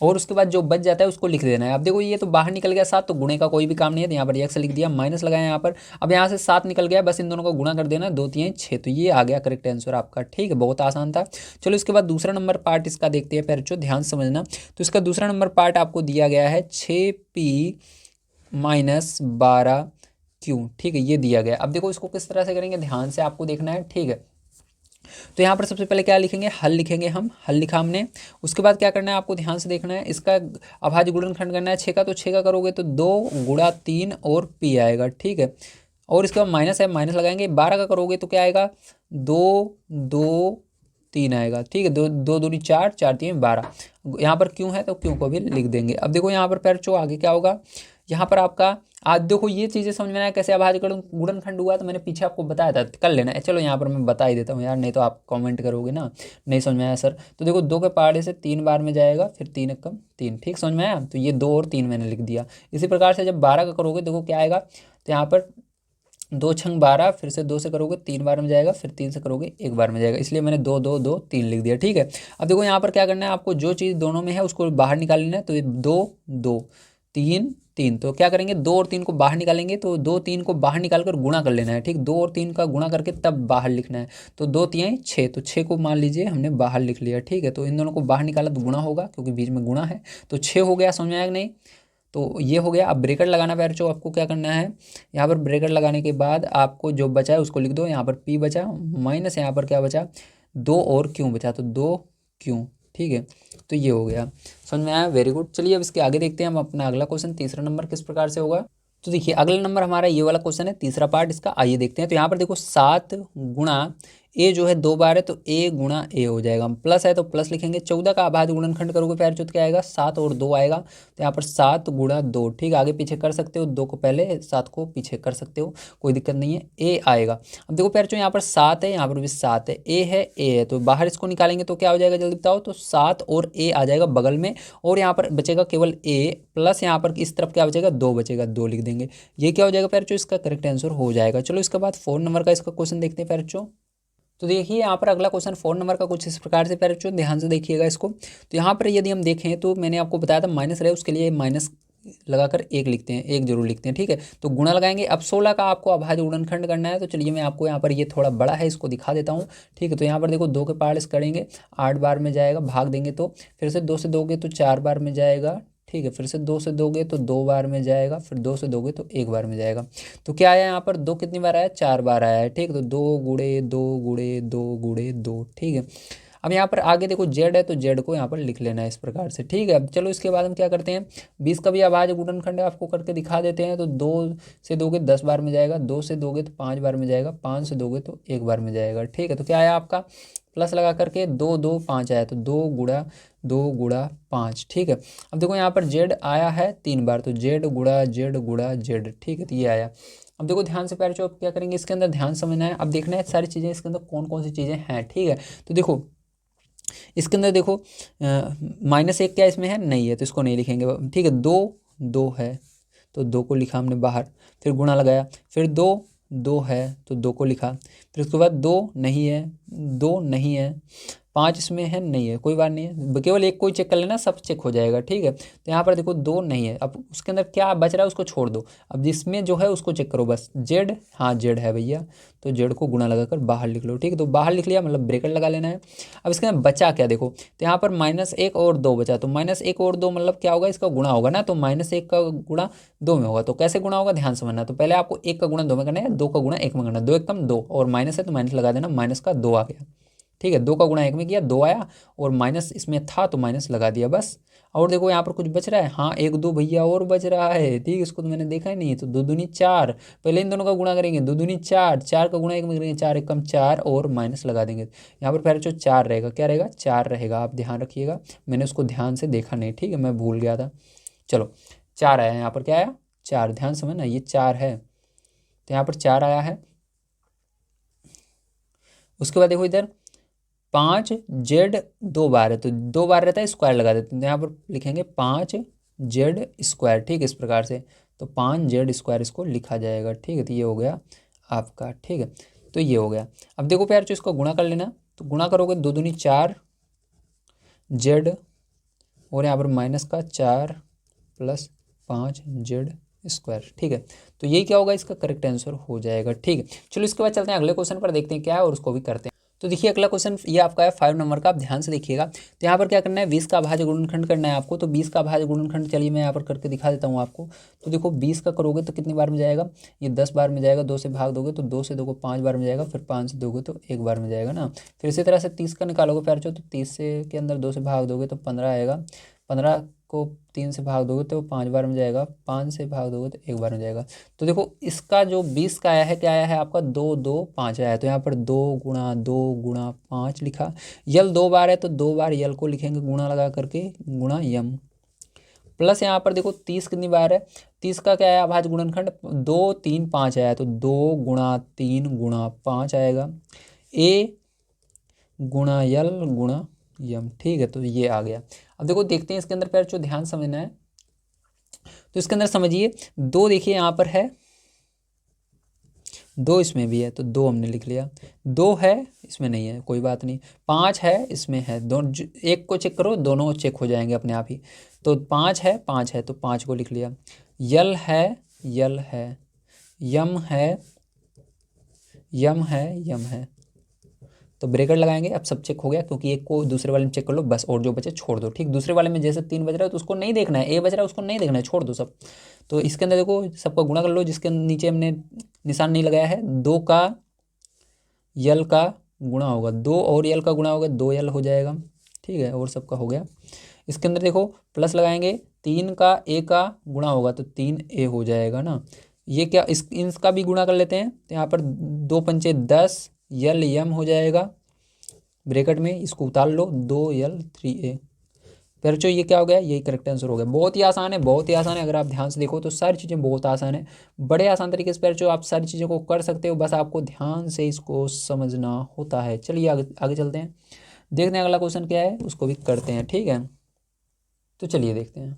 और उसके बाद जो बच जाता है उसको लिख देना है। अब देखो ये तो बाहर निकल गया 7, तो गुणे का कोई भी काम नहीं है, तो यहाँ पर एक्स लिख दिया, माइनस लगाया यहाँ पर। अब यहाँ से 7 निकल गया, बस इन दोनों को गुणा कर देना, 2 3 6, तो ये आ गया करेक्ट आंसर आपका, ठीक है। बहुत आसान था। चलो इसके बाद दूसरा नंबर पार्ट इसका देखते हैं प्यारे बच्चों, ध्यान समझना। तो इसका दूसरा नंबर पार्ट आपको दिया गया है 6p माइनस 12q, ठीक है, ये दिया गया। अब देखो इसको किस तरह से करेंगे, ध्यान से आपको देखना है, ठीक है। तो यहाँ पर सबसे पहले क्या लिखेंगे, हल लिखेंगे, हम हल लिखा हमने। उसके बाद क्या करना है आपको ध्यान से देखना है, इसका अभाज्य गुणनखंड करना है 6 का। तो 6 का करोगे तो 2 गुणा 3 और p आएगा, ठीक है। और इसके बाद माइनस है, माइनस लगाएंगे। 12 का करोगे तो क्या आएगा, 2 2 3 आएगा, ठीक है। 2 2 दूनी 4, 4 3 12। यहाँ पर क्यों है तो क्यों को भी लिख देंगे। अब देखो यहाँ पर पैर चो आगे क्या होगा, यहाँ पर आपका आज देखो ये चीज़ें समझ में आया कैसे अभाज्य गुणनखंड हुआ, तो मैंने पीछे आपको बताया था, कर लेना है। चलो यहाँ पर मैं बता ही देता हूँ यार, नहीं तो आप कमेंट करोगे ना, नहीं समझ में आया सर। तो देखो 2 के पहाड़े से 3 बार में जाएगा, फिर 3 एकम 3, ठीक, समझ में आया। तो ये 2 और 3 मैंने लिख दिया। इसी प्रकार से जब 12 का करोगे देखो क्या आएगा, तो यहाँ पर 2 छंग 12, फिर से 2 से करोगे 3 बार में जाएगा, फिर 3 से करोगे 1 बार में जाएगा, इसलिए मैंने 2 2 2 3 लिख दिया, ठीक है। अब देखो यहाँ पर क्या करना है आपको, जो चीज़ दोनों में है उसको बाहर निकाल लेना है। तो ये 2 2 3 3, तो क्या करेंगे, 2 और 3 को बाहर निकालेंगे, तो 2 3 को बाहर निकाल कर गुणा कर लेना है, ठीक। 2 और 3 का गुणा करके तब बाहर लिखना है। तो 2 3 6, तो 6 को मान लीजिए हमने बाहर लिख लिया, ठीक है। तो इन दोनों को बाहर निकाला तो गुणा होगा, क्योंकि बीच में गुणा है, तो 6 हो गया, समझ में आया कि नहीं। तो ये हो गया। अब ब्रैकेट लगाना प्यारे बच्चों, आपको क्या करना है, यहाँ पर ब्रैकेट लगाने के बाद आपको जो बचा है उसको लिख दो। यहाँ पर p बचा, माइनस यहाँ पर क्या बचा, 2 और q बचा, तो 2q, ठीक है। तो ये हो गया, समझ में आया, वेरी गुड। चलिए अब इसके आगे देखते हैं हम अपना अगला क्वेश्चन, तीसरा नंबर किस प्रकार से होगा। तो देखिए अगला नंबर हमारा ये वाला क्वेश्चन है, तीसरा पार्ट इसका, आइए देखते हैं। तो यहाँ पर देखो 7 गुणा ए जो है 2 बार है, तो a गुणा ए हो जाएगा, प्लस है तो प्लस लिखेंगे। 14 का अभाज्य गुणनखंड करोगे प्यारे बच्चों, क्या आएगा, 7 और 2 आएगा। तो यहाँ पर 7 गुणा 2, ठीक, आगे पीछे कर सकते हो, 2 को पहले 7 को पीछे कर सकते हो, कोई दिक्कत नहीं है। a आएगा। अब देखो प्यारे बच्चों यहाँ पर 7 है, यहाँ पर भी 7 है, a है, तो बाहर इसको निकालेंगे तो क्या हो जाएगा, जल्दी बताओ। तो 7 और a आ जाएगा बगल में, और यहाँ पर बचेगा केवल a, प्लस यहाँ पर इस तरफ क्या बचेगा, 2 बचेगा, 2 लिख देंगे। ये क्या हो जाएगा प्यारे बच्चों, इसका करेक्ट आंसर हो जाएगा। चलो इसके बाद 4 नंबर का इसका क्वेश्चन देखते हैं प्यारे बच्चों। तो देखिए यहाँ पर अगला क्वेश्चन 4 नंबर का कुछ इस प्रकार से प्यारे बच्चों, ध्यान से देखिएगा इसको। तो यहाँ पर यदि हम देखें तो मैंने आपको बताया था माइनस रहे, उसके लिए माइनस लगाकर 1 लिखते हैं, 1 जरूर लिखते हैं, ठीक है। तो गुणा लगाएंगे। अब 16 का आपको अभाज्य गुणनखंड करना है, तो चलिए मैं आपको यहाँ पर ये थोड़ा बड़ा है इसको दिखा देता हूँ, ठीक है। तो यहाँ पर देखो 2 के पहाड़े से करेंगे, 8 बार में जाएगा, भाग देंगे तो फिर से 2 से दोगे तो 4 बार में जाएगा, ठीक है। फिर से 2 से दोगे तो 2 बार में जाएगा, फिर 2 से दोगे तो 1 बार में जाएगा। तो क्या आया यहाँ पर, 2 कितनी बार आया, 4 बार आया है, ठीक। तो 2 गुणे 2 गुणे 2 गुणे 2, ठीक है। अब यहाँ पर आगे देखो जेड है, तो जेड को यहाँ पर लिख लेना है इस प्रकार से, ठीक है। अब चलो इसके बाद हम क्या करते हैं, 20 का भी अभाज्य गुणनखंड आपको करके दिखा देते हैं। तो 2 से दोगे 10 बार में जाएगा, 2 से दोगे तो 5 बार में जाएगा, 5 से दोगे तो 1 बार में जाएगा, ठीक है। तो क्या आया आपका, प्लस लगा करके 2 2 5 आया, तो 2 गुणा 5, ठीक है। अब देखो यहाँ पर जेड आया है 3 बार, तो जेड गुणा जेड, ठीक है। तो ये आया। अब देखो ध्यान से प्यारे बच्चों, अब क्या करेंगे, इसके अंदर ध्यान समझना है, अब देखना है सारी चीज़ें इसके अंदर कौन कौन सी चीज़ें हैं, ठीक है। तो देखो इसके अंदर देखो -1 क्या इसमें है, नहीं है, तो इसको नहीं लिखेंगे, ठीक है। 2 2 है, तो 2 को लिखा हमने बाहर, फिर गुणा लगाया, फिर 2 2 है तो 2 को लिखा, फिर उसके बाद 2 नहीं है, 2 नहीं है, 5 इसमें है नहीं है, कोई बात नहीं है, केवल एक को ही चेक कर लेना, सब चेक हो जाएगा। ठीक है, तो यहाँ पर देखो 2 नहीं है, अब उसके अंदर क्या बच रहा है उसको छोड़ दो, अब जिसमें जो है उसको चेक करो बस। जेड, हाँ जेड है भैया, तो जेड को गुणा लगाकर बाहर लिख लो। ठीक है, तो बाहर लिख लिया, मतलब ब्रेकेट लगा लेना है। अब इसके अंदर बचा क्या देखो, तो यहाँ पर -1 और 2 बचा, तो -1 और 2 मतलब क्या होगा, इसका गुणा होगा ना, तो -1 का गुणा 2 में होगा। तो कैसे गुणा होगा ध्यान समझना, तो पहले आपको 1 का गुणा 2 में करना है, 2 का गुणा 1 में करना है, 2 एकम 2 और माइनस है तो माइनस लगा देना, माइनस का 2 आ गया। ठीक है, 2 का गुणा 1 में किया 2 आया, और माइनस इसमें था तो माइनस लगा दिया बस। और देखो यहाँ पर कुछ बच रहा है, हाँ 1 2 भैया और बच रहा है। ठीक है, इसको तो मैंने देखा ही नहीं, तो 2 दूनी 4, पहले इन दोनों का गुणा करेंगे, 2 दूनी 4, 4 का गुणा 1 में करेंगे, 4 एकम 4 और माइनस लगा देंगे। यहाँ पर पहले जो 4 रहेगा, क्या रहेगा 4 रहेगा, आप ध्यान रखिएगा, मैंने उसको ध्यान से देखा नहीं। ठीक है, मैं भूल गया था। चलो 4 आया, यहाँ पर क्या आया 4, ध्यान समझना ये 4 है, तो यहाँ पर 4 आया है। उसके बाद देखो इधर 5 जेड 2 बार है, तो 2 बार रहता है स्क्वायर लगा देते हैं, तो यहाँ पर लिखेंगे 5 जेड स्क्वायर। ठीक है, इस प्रकार से, तो 5 जेड स्क्वायर इसको लिखा जाएगा। ठीक है, तो ये हो गया आपका। ठीक है, तो ये हो गया। अब देखो प्यार, जो इसको गुणा कर लेना, तो गुणा करोगे 2 दूनी 4 जेड, और यहाँ पर माइनस का 4 प्लस 5 जेड स्क्वायर। ठीक है, तो यही क्या होगा, इसका करेक्ट आंसर हो जाएगा। ठीक है, चलो इसके बाद चलते हैं अगले क्वेश्चन पर, देखते हैं क्या है और उसको भी करते हैं। तो देखिए अगला क्वेश्चन ये आपका है 5 नंबर का, आप ध्यान से देखिएगा। तो यहाँ पर क्या करना है, 20 का भाज्य गुणनखंड करना है आपको। तो 20 का भाज्य गुणनखंड, चलिए मैं यहाँ पर करके दिखा देता हूँ आपको। तो देखो 20 का करोगे तो कितनी बार में जाएगा, ये 10 बार में जाएगा, 2 से भाग दोगे तो 2 से 2 को 5 बार में जाएगा, फिर 5 से दोगे तो 1 बार में जाएगा ना। फिर इसी तरह से 30 का निकालोगे प्यार, तो 30 से के अंदर 2 से भाग दोगे तो 15 आएगा, 15 को 3 से भाग दोगे तो 5 बार में जाएगा, 5 से भाग दोगे तो 1 बार में जाएगा। तो देखो इसका जो 20 का आया है, क्या आया है आपका 2 2 5 आया है, तो यहाँ पर 2 × 5 लिखा। यल 2 बार है तो 2 बार यल को लिखेंगे गुणा लगा करके, गुणा यम, प्लस यहाँ पर देखो 30 कितनी बार है, 30 का क्या आया अभाज्य गुणनखंड, 2 3 5 आया, तो 2 × 3 × 5 आएगा, ए गुणा यल गुणा यम। ठीक है, तो ये आ गया। अब देखो देखते हैं इसके अंदर पैर, जो ध्यान समझना है, तो इसके अंदर समझिए 2 देखिए यहाँ पर है, 2 इसमें भी है, तो 2 हमने लिख लिया, 2 है इसमें नहीं है, कोई बात नहीं, 5 है इसमें है, दोनों एक को चेक करो, दोनों चेक हो जाएंगे अपने आप ही। तो 5 है, 5 है, तो 5 को लिख लिया, यल है, यल है, यम है, यम है, यम है, तो ब्रेकेट लगाएंगे। अब सब चेक हो गया, क्योंकि एक को दूसरे वाले में चेक कर लो बस, और जो बचे छोड़ दो। ठीक, दूसरे वाले में जैसे 3 बज रहा है तो उसको नहीं देखना है, ए बज रहा है उसको नहीं देखना है, छोड़ दो सब। तो इसके अंदर देखो सबका गुणा कर लो, जिसके नीचे हमने निशान नहीं लगाया है, 2 का यल का गुणा होगा, 2 और यल का गुणा होगा, 2 यल हो जाएगा। ठीक है, और सबका हो गया। इसके अंदर देखो प्लस लगाएंगे, 3 का ए का गुणा होगा तो 3 ए हो जाएगा ना। ये क्या, इसका भी गुणा कर लेते हैं, तो यहाँ पर 2 पंचे 10 यल यम हो जाएगा, ब्रैकेट में इसको उतार लो, 2 यल 3 ए। फिर जो ये क्या हो गया, यही करेक्ट आंसर हो गया। बहुत ही आसान है, बहुत ही आसान है, अगर आप ध्यान से देखो तो सारी चीज़ें बहुत आसान है, बड़े आसान तरीके से जो आप सारी चीज़ों को कर सकते हो, बस आपको ध्यान से इसको समझना होता है। चलिए आगे आगे चलते हैं, देखते हैं अगला क्वेश्चन क्या है, उसको भी करते हैं। ठीक है, तो चलिए देखते हैं।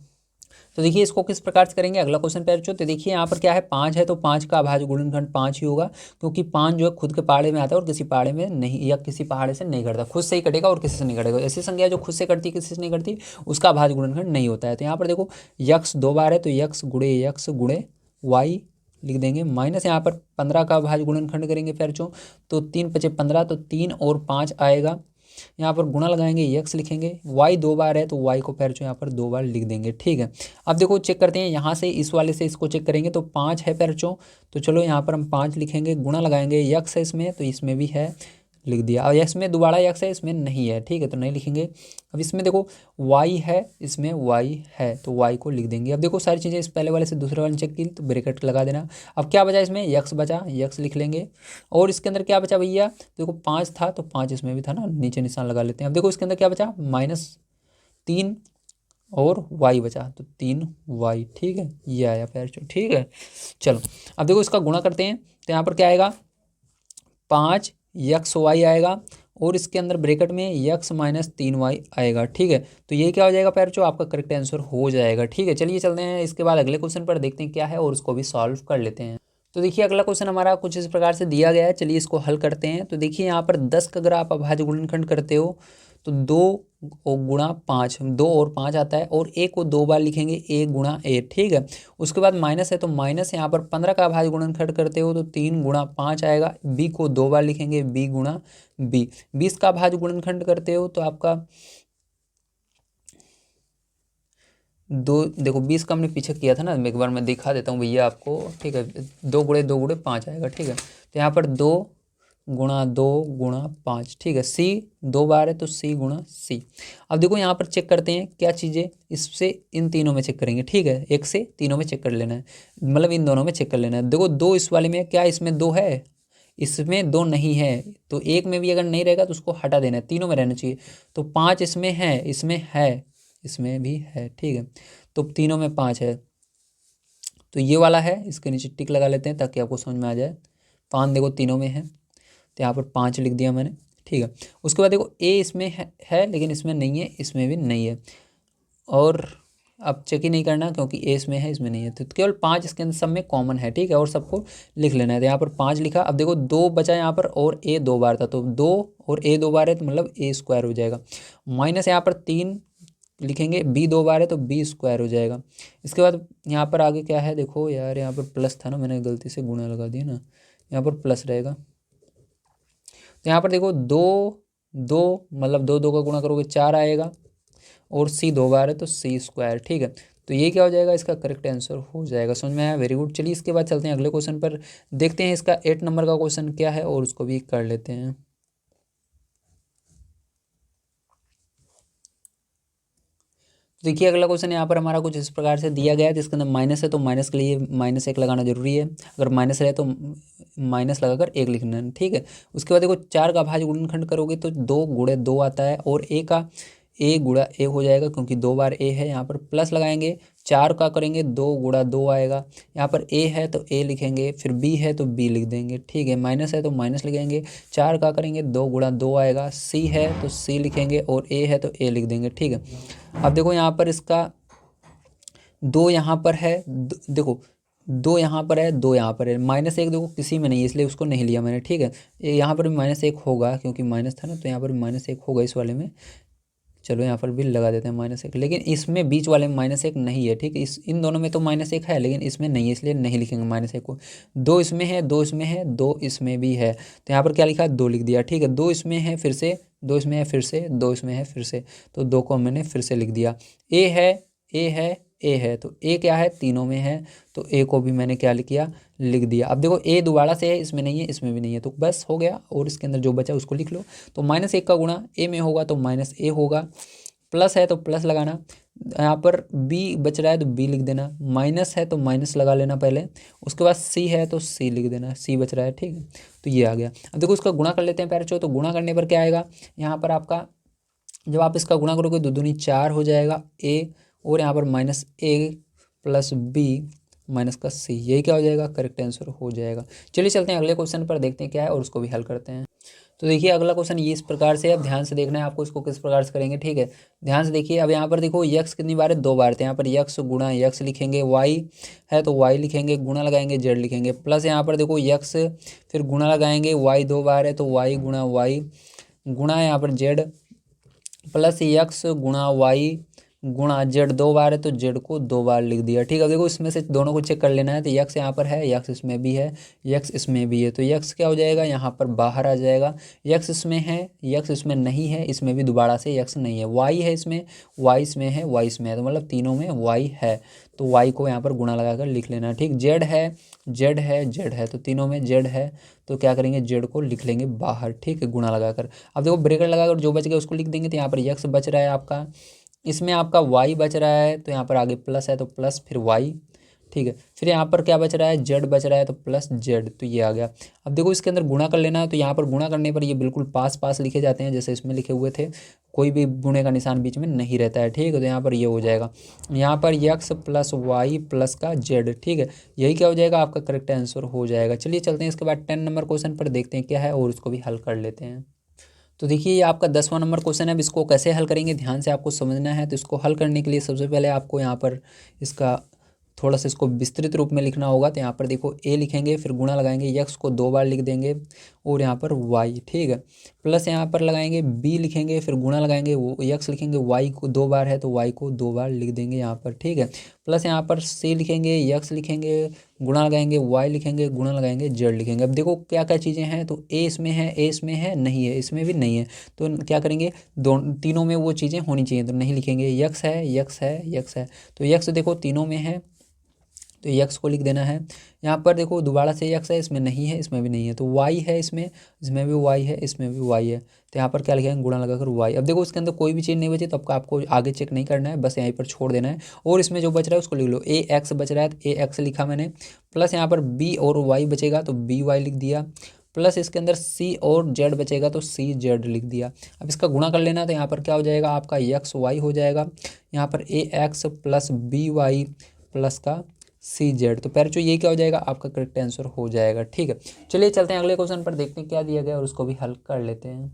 तो देखिए इसको किस प्रकार से करेंगे, अगला क्वेश्चन पे तो देखिए यहाँ पर क्या है, 5 है, तो 5 का अभाज्य गुणनखंड 5 ही होगा, क्योंकि 5 जो है खुद के पहाड़े में आता है और किसी पहाड़े में नहीं, या किसी पहाड़े से नहीं कटता, खुद से ही कटेगा और किसी से नहीं कटेगा। ऐसी संख्या जो खुद से कटती किसी से नहीं कटती, उसका अभाज्य गुणनखंड नहीं होता है। तो यहाँ पर देखो यक्स 2 बार है, तो यक्स गुणे वाई लिख देंगे, माइनस यहाँ पर 15 का अभाज्य गुणनखंड करेंगे फिर जो, तो 3 × 5 = 15, तो 3 और 5 आएगा, यहाँ पर गुणा लगाएंगे, यक्स लिखेंगे, वाई 2 बार है तो वाई को फिर जो यहाँ पर 2 बार लिख देंगे। ठीक है, अब देखो चेक करते हैं, यहाँ से इस वाले से इसको चेक करेंगे, तो 5 है फिर जो, तो चलो यहाँ पर हम 5 लिखेंगे, गुणा लगाएंगे, यक्स है इसमें तो इसमें भी है, लिख दिया। और इसमें दोबारा यक्स है, इसमें नहीं है, ठीक है, तो नहीं लिखेंगे। अब इसमें देखो वाई है, इसमें वाई है, तो वाई को लिख देंगे। अब देखो सारी चीज़ें इस पहले वाले से दूसरे वाले चेक की, तो ब्रैकेट लगा देना। अब क्या बचा इसमें, यक्स बचा, यक्स लिख लेंगे। और इसके अंदर क्या बचा भैया, देखो 5 था तो 5 इसमें भी था ना, नीचे निशान लगा लेते हैं। अब देखो इसके अंदर क्या बचा, -3 और y बचा, तो 3y। ठीक है, ये आया पैर। ठीक है, चलो अब देखो इसका गुणा करते हैं, तो यहाँ पर क्या आएगा, 5 यक्स वाई आएगा, और इसके अंदर ब्रैकेट में यक्स -3y आएगा। ठीक है, तो ये क्या हो जाएगा पैर, जो आपका करेक्ट आंसर हो जाएगा। ठीक है, चलिए चलते हैं इसके बाद अगले क्वेश्चन पर, देखते हैं क्या है और उसको भी सॉल्व कर लेते हैं। तो देखिए अगला क्वेश्चन हमारा कुछ इस प्रकार से दिया गया है, चलिए इसको हल करते हैं। तो देखिए यहाँ पर 10 का अगर आप अभाज्य गुणनखंड करते हो, तो 2 और गुणा 5, 2 और 5 आता है, और ए को 2 बार लिखेंगे, ए गुणा ए, ठीक है। उसके बाद माइनस है तो माइनस, यहाँ पर 15 का भाज्य गुणनखंड करते हो तो 3 गुणा 5 आएगा। बी को 2 बार लिखेंगे, बी गुणा बी। 20 का भाज्य गुणनखंड करते हो तो आपका दो, देखो 20 का हमने पीछे किया था ना, एक बार मैं दिखा देता हूँ भैया आपको, ठीक है। 2 गुणे 5 आएगा, ठीक है। तो यहाँ पर 2 गुणा 5, ठीक है। सी 2 बार है तो सी गुणा सी। अब देखो यहाँ पर चेक करते हैं क्या चीज़ें, इससे इन तीनों में चेक करेंगे, ठीक है। एक से तीनों में चेक कर लेना है, मतलब इन दोनों में चेक कर लेना है। देखो 2 इस वाले में, क्या इसमें 2 है? इसमें 2 नहीं है, तो एक में भी अगर नहीं रहेगा तो उसको हटा देना है, तीनों में रहना चाहिए। तो 5 इसमें है, इसमें है, इसमें भी है, ठीक है। तो तीनों में 5 है, तो ये वाला है, इसके नीचे टिक लगा लेते हैं ताकि आपको समझ में आ जाए। 5 देखो तीनों में है, तो यहाँ पर 5 लिख दिया मैंने, ठीक है। उसके बाद देखो ए इसमें है लेकिन इसमें नहीं है, इसमें भी नहीं है, और अब चेक ही नहीं करना क्योंकि ए इसमें है, इसमें नहीं है, तो केवल 5 इसके अंदर सब में कॉमन है, ठीक है। और सबको लिख लेना है, तो यहाँ पर 5 लिखा। अब देखो 2 बचा यहाँ पर, और ए 2 बार था, तो 2 और ए 2 बार है तो मतलब ए स्क्वायर हो जाएगा। माइनस यहाँ पर 3 लिखेंगे, बी 2 बार है तो बी स्क्वायर हो जाएगा। इसके बाद यहाँ पर आगे क्या है, देखो यार यहाँ पर प्लस था ना, मैंने गलती से गुणा लगा दिया ना, यहाँ पर प्लस रहेगा। तो यहाँ पर देखो 2 मतलब 2 का गुणा करोगे 4 आएगा, और सी 2 बार है तो सी स्क्वायर, ठीक है। तो ये क्या हो जाएगा, इसका करेक्ट आंसर हो जाएगा। समझ में आया? Very good. चलिए इसके बाद चलते हैं अगले क्वेश्चन पर, देखते हैं इसका 8 नंबर का क्वेश्चन क्या है, और उसको भी कर लेते हैं। देखिए अगला क्वेश्चन यहाँ पर हमारा कुछ इस प्रकार से दिया गया है, जिसके अंदर माइनस है तो माइनस के लिए -1 लगाना जरूरी है, अगर माइनस रहे तो माइनस लगाकर 1 लिखना है, ठीक है। उसके बाद देखो 4 का भाज्य गुणनखंड करोगे तो 2 गुणे 2 आता है, और ए गुणा ए हो जाएगा क्योंकि 2 बार ए है। यहाँ पर प्लस लगाएंगे, 4 का करेंगे 2 गुणा 2 आएगा। यहाँ पर ए है तो ए लिखेंगे, फिर बी है तो बी लिख देंगे, ठीक है। माइनस है तो माइनस लिखेंगे, 4 का करेंगे 2 गुणा 2 आएगा। सी है तो सी लिखेंगे, और ए है तो ए लिख देंगे, ठीक है। अब देखो यहाँ पर इसका 2 यहाँ पर है, देखो 2 यहाँ पर है, 2 यहाँ पर है, -1 देखो किसी में नहीं है इसलिए उसको नहीं लिया मैंने, ठीक है। यहाँ पर भी -1 होगा क्योंकि माइनस था ना, तो यहाँ पर भी -1 होगा इस वाले में। चलो यहाँ पर भी लगा देते हैं -1, लेकिन इसमें बीच वाले में -1 नहीं है, ठीक है। इन दोनों में तो -1 है लेकिन इसमें नहीं है, इसलिए नहीं लिखेंगे -1 को। 2 इसमें है, 2 इसमें है, 2 इसमें भी है, तो यहाँ पर क्या लिखा है, 2 लिख दिया, ठीक है। 2 इसमें है, फिर से 2 इसमें है, फिर से 2 इसमें है, फिर से, तो 2 को मैंने फिर से लिख दिया। ए है, ए है, ए है, तो ए क्या है, तीनों में है, तो ए को भी मैंने क्या किया, लिख दिया। अब देखो ए दोबारा से है, इसमें नहीं है, इसमें भी नहीं है, तो बस हो गया, और इसके अंदर जो बचा उसको लिख लो। तो -1 का गुणा ए में होगा तो -a होगा, प्लस है तो प्लस लगाना, यहाँ पर बी बच रहा है तो बी लिख देना, माइनस है तो माइनस लगा लेना पहले, उसके बाद सी है तो सी लिख देना, सी बच रहा है, ठीक है। तो ये आ गया। अब देखो इसका गुणा कर लेते हैं पैर, तो गुणा करने पर क्या आएगा, यहाँ पर आपका जब आप इसका गुणा करोगे 2 दूनी 4 हो जाएगा ए, और यहाँ पर -a प्लस बी माइनस का सी, यही क्या हो जाएगा, करेक्ट आंसर हो जाएगा। चलिए चलते हैं अगले क्वेश्चन पर, देखते हैं क्या है और उसको भी हल करते हैं। तो देखिए अगला क्वेश्चन ये इस प्रकार से है, अब ध्यान से देखना है आपको इसको किस प्रकार से करेंगे, ठीक है। ध्यान से देखिए, अब यहाँ पर देखो यक्स कितनी बार है, 2 बार थे, यहाँ पर यक्स गुणा यक्स लिखेंगे, वाई है तो वाई लिखेंगे, गुणा लगाएंगे जेड लिखेंगे, प्लस यहाँ पर देखो यक्स फिर गुणा लगाएंगे, वाई 2 बार है तो वाई गुणा वाई, गुणा यहाँ पर जेड, प्लस यक्स गुणा वाई गुणा जेड 2 बार है तो जेड को 2 बार लिख दिया, ठीक है। देखो इसमें से दोनों को चेक कर लेना है, तो यक्स यहाँ पर है, यक्स इसमें भी है, यक्स इसमें भी है, तो यक्स क्या हो जाएगा, यहाँ पर बाहर आ जाएगा। यक्स इसमें है, यक्स इसमें नहीं है, इसमें भी दोबारा से यक्स नहीं है, वाई है इसमें, वाई इसमें है, वाई इसमें है, तो मतलब तीनों में वाई है, तो वाई को यहाँ पर गुणा लगाकर लिख लेना, ठीक। जेड है, जेड है, जेड है, तो तीनों में जेड है, तो क्या करेंगे, जेड को लिख लेंगे बाहर, ठीक है, गुणा लगाकर। अब देखो ब्रेकेट लगाकर जो बच गया उसको लिख देंगे, तो यहाँ पर यक्स बच रहा है आपका, इसमें आपका y बच रहा है, तो यहाँ पर आगे प्लस है तो प्लस फिर y, ठीक है। फिर यहाँ पर क्या बच रहा है, z बच रहा है तो प्लस z, तो ये आ गया। अब देखो इसके अंदर गुणा कर लेना है, तो यहाँ पर गुणा करने पर ये बिल्कुल पास पास लिखे जाते हैं जैसे इसमें लिखे हुए थे, कोई भी गुणे का निशान बीच में नहीं रहता है, ठीक है। तो यहाँ पर ये हो जाएगा, यहाँ पर x प्लस वाई प्लस का z, ठीक है, यही क्या हो जाएगा, आपका करेक्ट आंसर हो जाएगा। चलिए चलते हैं इसके बाद 10 नंबर क्वेश्चन पर, देखते हैं क्या है और उसको भी हल कर लेते हैं। तो देखिए ये आपका 10वां नंबर क्वेश्चन है, अब इसको कैसे हल करेंगे ध्यान से आपको समझना है। तो इसको हल करने के लिए सबसे पहले आपको यहाँ पर इसका थोड़ा सा इसको विस्तृत रूप में लिखना होगा तो यहाँ पर देखो a लिखेंगे, फिर गुणा लगाएंगे, x को 2 बार लिख देंगे और यहाँ पर y, ठीक है, प्लस यहाँ पर लगाएंगे b लिखेंगे, फिर गुणा लगाएंगे, x लिखेंगे, y को 2 बार है तो y को 2 बार लिख देंगे यहाँ पर, ठीक है, प्लस यहाँ पर c लिखेंगे, x लिखेंगे, गुणा लगाएंगे, y लिखेंगे, गुणा लगाएंगे, z लिखेंगे। अब देखो क्या क्या चीज़ें हैं, तो a इसमें है, a इसमें है, नहीं है, इसमें भी नहीं है, तो क्या करेंगे, तीनों में वो चीज़ें होनी चाहिए तो नहीं लिखेंगे। यक्स है, यक्स है, यक्स है, तो यक्स देखो तीनों में है तो यक्स को लिख देना है। यहाँ पर देखो दोबारा से यक्स है, इसमें नहीं है, इसमें भी नहीं है, तो वाई है, इसमें भी वाई है, इसमें भी वाई है, तो यहाँ पर क्या लिखेंगे, गुणा लगाकर वाई। अब देखो इसके अंदर कोई भी चीज़ नहीं बची तो आपको आगे चेक नहीं करना है, बस यहीं पर छोड़ देना है और इसमें जो बच रहा है उसको लिख लो। ए एक्स बच रहा है तो ए एक्स लिखा मैंने, प्लस यहाँ पर बी और वाई बचेगा तो बी वाई लिख दिया, प्लस इसके अंदर सी और जेड बचेगा तो सी जेड लिख दिया। अब इसका गुणा कर लेना तो यहाँ पर क्या हो जाएगा, आपका एक्स वाई हो जाएगा, यहाँ पर A X plus B Y plus का सी जेड, तो पैर यही क्या हो जाएगा, आपका करेक्ट आंसर हो जाएगा। ठीक है, चलिए चलते हैं अगले क्वेश्चन पर, देखते हैं क्या दिया गया और उसको भी हल कर लेते हैं।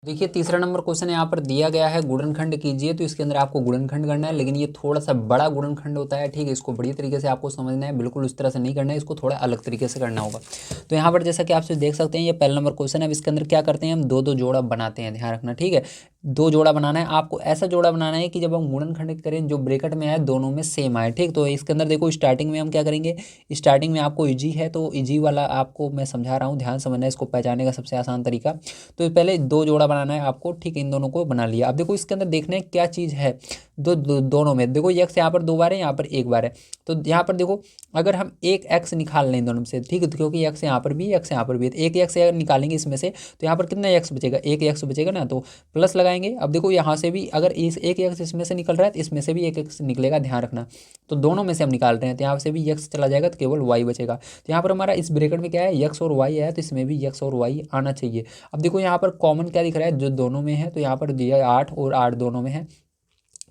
देखिए तीसरा नंबर क्वेश्चन यहाँ पर दिया गया है, गुणनखंड कीजिए, तो इसके अंदर आपको गुणनखंड करना है, लेकिन ये थोड़ा सा बड़ा गुणनखंड होता है, ठीक है, इसको बढ़िया तरीके से आपको समझना है, बिल्कुल उस तरह से नहीं करना है, इसको थोड़ा अलग तरीके से करना होगा। तो यहाँ पर जैसा कि आप देख सकते हैं ये पहला नंबर क्वेश्चन है। अब इसके अंदर क्या करते हैं, हम दो दो जोड़ा बनाते हैं, ध्यान रखना, ठीक है, दो जोड़ा बनाना है आपको, ऐसा जोड़ा बनाना है कि जब हम गुणनखंड करें जो ब्रैकेट में है दोनों में सेम आए, ठीक। तो इसके अंदर देखो स्टार्टिंग में हम क्या करेंगे, स्टार्टिंग में आपको इजी है तो इजी वाला आपको मैं समझा रहा हूँ, ध्यान समझना है, इसको पहचानने का सबसे आसान तरीका। तो पहले दो जोड़ा बनाना है आपको, ठीक, इन दोनों को बना लिया। अब देखो इसके अंदर देखना है क्या चीज़ है, दोनों में देखो एक्स यहाँ पर 2 बार है, यहाँ पर 1 बार है, तो यहाँ पर देखो अगर हम एक एक्स निकाल लें दोनों में से, ठीक है, तो क्योंकि एक्स यहाँ पर भी एक्स यहाँ पर भी है, तो एक एक्स निकालेंगे इसमें से, तो यहाँ पर कितना एक्स बचेगा, एक एक्स बचेगा ना, तो प्लस लगाएंगे। अब देखो यहाँ से भी अगर इस एक एक्स इसमें से निकल रहा है तो इसमें से भी एक एक्स निकलेगा, ध्यान रखना, तो दोनों में से हम निकाल रहे हैं, तो यहाँ से भी एक्स चला जाएगा तो केवल वाई बचेगा। तो यहाँ पर हमारा इस ब्रैकेट में क्या है, एक्स और वाई है, तो इसमें भी एक्स और वाई आना चाहिए। अब देखो यहाँ पर कॉमन क्या दिख रहा है, जो दोनों में है, तो यहाँ पर दिया 8 और 8 दोनों में है,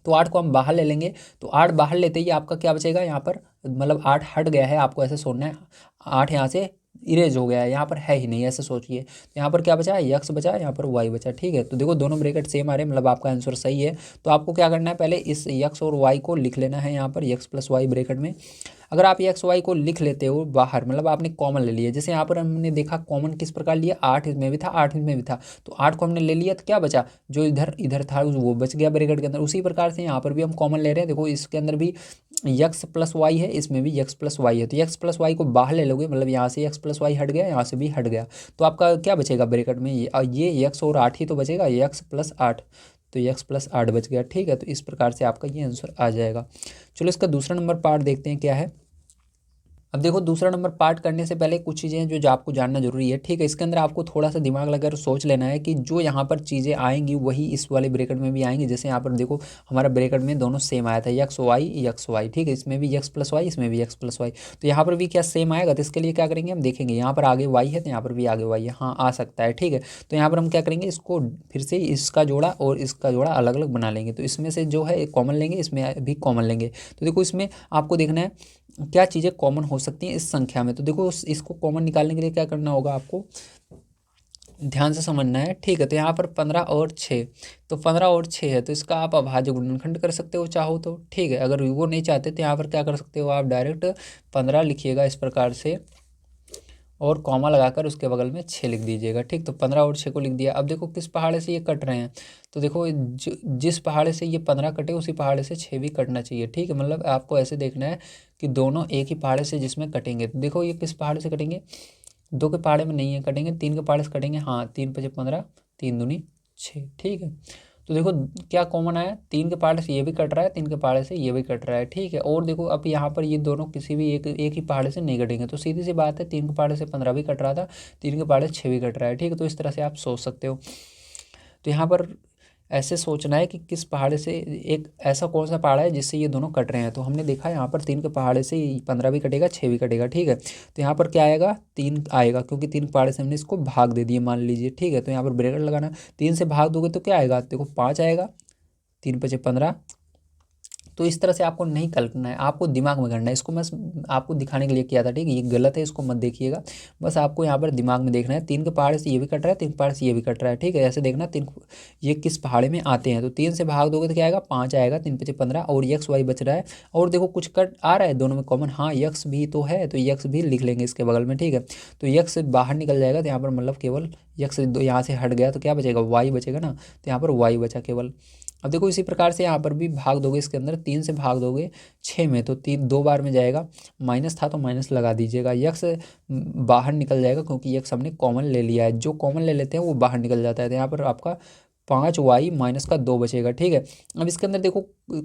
तो 8 को हम बाहर ले लेंगे, तो 8 बाहर लेते ही आपका क्या बचेगा, यहाँ पर मतलब 8 हट गया है, आपको ऐसे सोचना है, 8 यहाँ से इरेज हो गया है, यहाँ पर है ही नहीं, ऐसे सोचिए। तो यहाँ पर क्या बचा, एक्स बचा, यहाँ पर वाई बचा, ठीक है। तो देखो दोनों ब्रैकेट सेम आ रहे हैं, मतलब आपका आंसर सही है। तो आपको क्या करना है, पहले इस एक्स और वाई को लिख लेना है यहाँ पर एक्स प्लस वाई ब्रैकेट में। अगर आप एक्स वाई को लिख लेते हो बाहर, मतलब आपने कॉमन ले लिया, जैसे यहाँ पर हमने देखा कॉमन किस प्रकार लिया, 8 इसमें भी था, 8 इसमें भी था, तो 8 को हमने ले लिया, तो क्या बचा, जो इधर इधर था वो बच गया ब्रैकेट के अंदर। उसी प्रकार से यहाँ पर भी हम कॉमन ले रहे हैं, देखो इसके अंदर भी एक्स प्लस वाई है, इसमें भी एक्स प्लस वाई है, तो एक्स प्लस वाई को बाहर ले लोगे, मतलब यहाँ से एक्स प्लस वाई हट गया, यहाँ से भी हट गया, तो आपका क्या बचेगा ब्रैकेट में, ये एक्स और 8 ही तो बचेगा, एक्स प्लस 8, तो एक्स प्लस 8 बच गया, ठीक है। तो इस प्रकार से आपका ये आंसर आ जाएगा। चलो इसका दूसरा नंबर पार्ट देखते हैं क्या है। अब देखो दूसरा नंबर पार्ट करने से पहले कुछ चीज़ें जो आपको जानना जरूरी है, ठीक है। इसके अंदर आपको थोड़ा सा दिमाग लगाकर सोच लेना है कि जो यहाँ पर चीज़ें आएंगी वही इस वाले ब्रैकेट में भी आएंगी। जैसे यहाँ पर देखो हमारा ब्रैकेट में दोनों सेम आया था, एक्स वाई, ठीक है, इसमें भी एक्स प्लस वाई, इसमें भी एक्स प्लस वाई, तो यहाँ पर भी क्या सेम आएगा, तो इसके लिए क्या करेंगे, हम देखेंगे यहाँ पर आगे वाई है तो यहाँ पर भी आगे वाई है, हाँ आ सकता है, ठीक है। तो यहाँ पर हम क्या करेंगे, इसको फिर से इसका जोड़ा और इसका जोड़ा अलग अलग बना लेंगे, तो इसमें से जो है कॉमन लेंगे, इसमें भी कॉमन लेंगे। तो देखो इसमें आपको देखना है क्या चीज़ें कॉमन हो सकती हैं इस संख्या में। तो देखो इसको कॉमन निकालने के लिए क्या करना होगा, आपको ध्यान से समझना है, ठीक है। तो यहाँ पर 15 और 6, तो 15 और 6 है, तो इसका आप अभाज्य गुणनखंड कर सकते हो चाहो तो, ठीक है। अगर वो नहीं चाहते तो यहाँ पर क्या कर सकते हो, आप डायरेक्ट 15 लिखिएगा इस प्रकार से और कॉमा लगाकर उसके बगल में 6 लिख दीजिएगा, ठीक। तो 15 और 6 को लिख दिया। अब देखो किस पहाड़े से ये कट रहे हैं, तो देखो जिस पहाड़े से ये 15 कटे उसी पहाड़े से 6 भी कटना चाहिए, ठीक है। मतलब आपको ऐसे देखना है कि दोनों एक ही पहाड़े से जिसमें कटेंगे, तो देखो ये किस पहाड़े से कटेंगे, 2 के पहाड़े में नहीं है कटेंगे, 3 के पहाड़े से कटेंगे, हाँ 3 × 5 = 15, 3 दूनी 6, ठीक है। तो देखो क्या कॉमन आया, 3 के पहाड़े से ये भी कट रहा है, 3 के पहाड़े से ये भी कट रहा है, ठीक है। और देखो अब यहाँ पर ये दोनों किसी भी एक ही पहाड़े से नहीं कटेंगे, तो सीधी सी बात है 3 के पहाड़े से 15 भी कट रहा था, 3 के पहाड़े से 6 भी कट रहा है, ठीक है। तो इस तरह से आप सोच सकते हो। तो यहाँ पर ऐसे सोचना है कि किस पहाड़े से, एक ऐसा कौन सा पहाड़ है जिससे ये दोनों कट रहे हैं। तो हमने देखा यहाँ पर 3 के पहाड़े से 15 भी कटेगा, 6 भी कटेगा, ठीक है। तो यहाँ पर क्या आएगा, 3 आएगा, क्योंकि 3 पहाड़े से हमने इसको भाग दे दिए मान लीजिए, ठीक है। तो यहाँ पर ब्रैकेट लगाना, 3 से भाग दोगे तो क्या आएगा, देखो 5 आएगा, 3 × 5 = 15, तो इस तरह से आपको नहीं करना है, आपको दिमाग में करना है। इसको मैं आपको दिखाने के लिए किया था, ठीक है, ये गलत है, इसको मत देखिएगा। बस आपको यहाँ पर दिमाग में देखना है, 3 के पहाड़े से ये भी कट रहा है, 3 पहाड़े से ये भी कट रहा है, ठीक है। ऐसे देखना 3 ये किस पहाड़े में आते हैं। तो 3 से भाग दोगे तो क्या आएगा, 5 आएगा, 3 5 15, और यक्स वाई बच रहा है। और देखो कुछ कट आ रहा है दोनों में कॉमन, हाँ यक्स भी तो है, तो यक्स भी लिख लेंगे इसके बगल में, ठीक है। तो यक्स बाहर निकल जाएगा, तो यहाँ पर मतलब केवल यक्स यहाँ से हट गया तो क्या बचेगा, वाई बचेगा ना, तो यहाँ पर वाई बचा केवल। अब देखो इसी प्रकार से यहाँ पर भी भाग दोगे, इसके अंदर 3 से भाग दोगे 6 में, तो 3 2 बार में जाएगा, माइनस था तो माइनस लगा दीजिएगा, यक्स बाहर निकल जाएगा क्योंकि यक्स हमने कॉमन ले लिया है, जो कॉमन ले लेते हैं वो बाहर निकल जाता है। तो यहाँ पर आपका 5y माइनस का 2 बचेगा, ठीक है। अब इसके अंदर देखो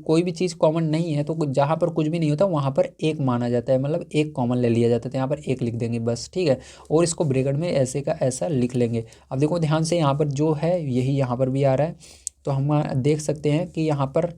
कोई भी चीज़ कॉमन नहीं है, तो जहाँ पर कुछ भी नहीं होता वहाँ पर एक माना जाता है, मतलब एक कॉमन ले लिया जाता है, तो यहाँ पर एक लिख देंगे बस, ठीक है। और इसको ब्रैकेट में ऐसे का ऐसा लिख लेंगे। अब देखो ध्यान से, यहाँ पर जो है यही यहाँ पर भी आ रहा है, तो हम देख सकते हैं कि यहाँ पर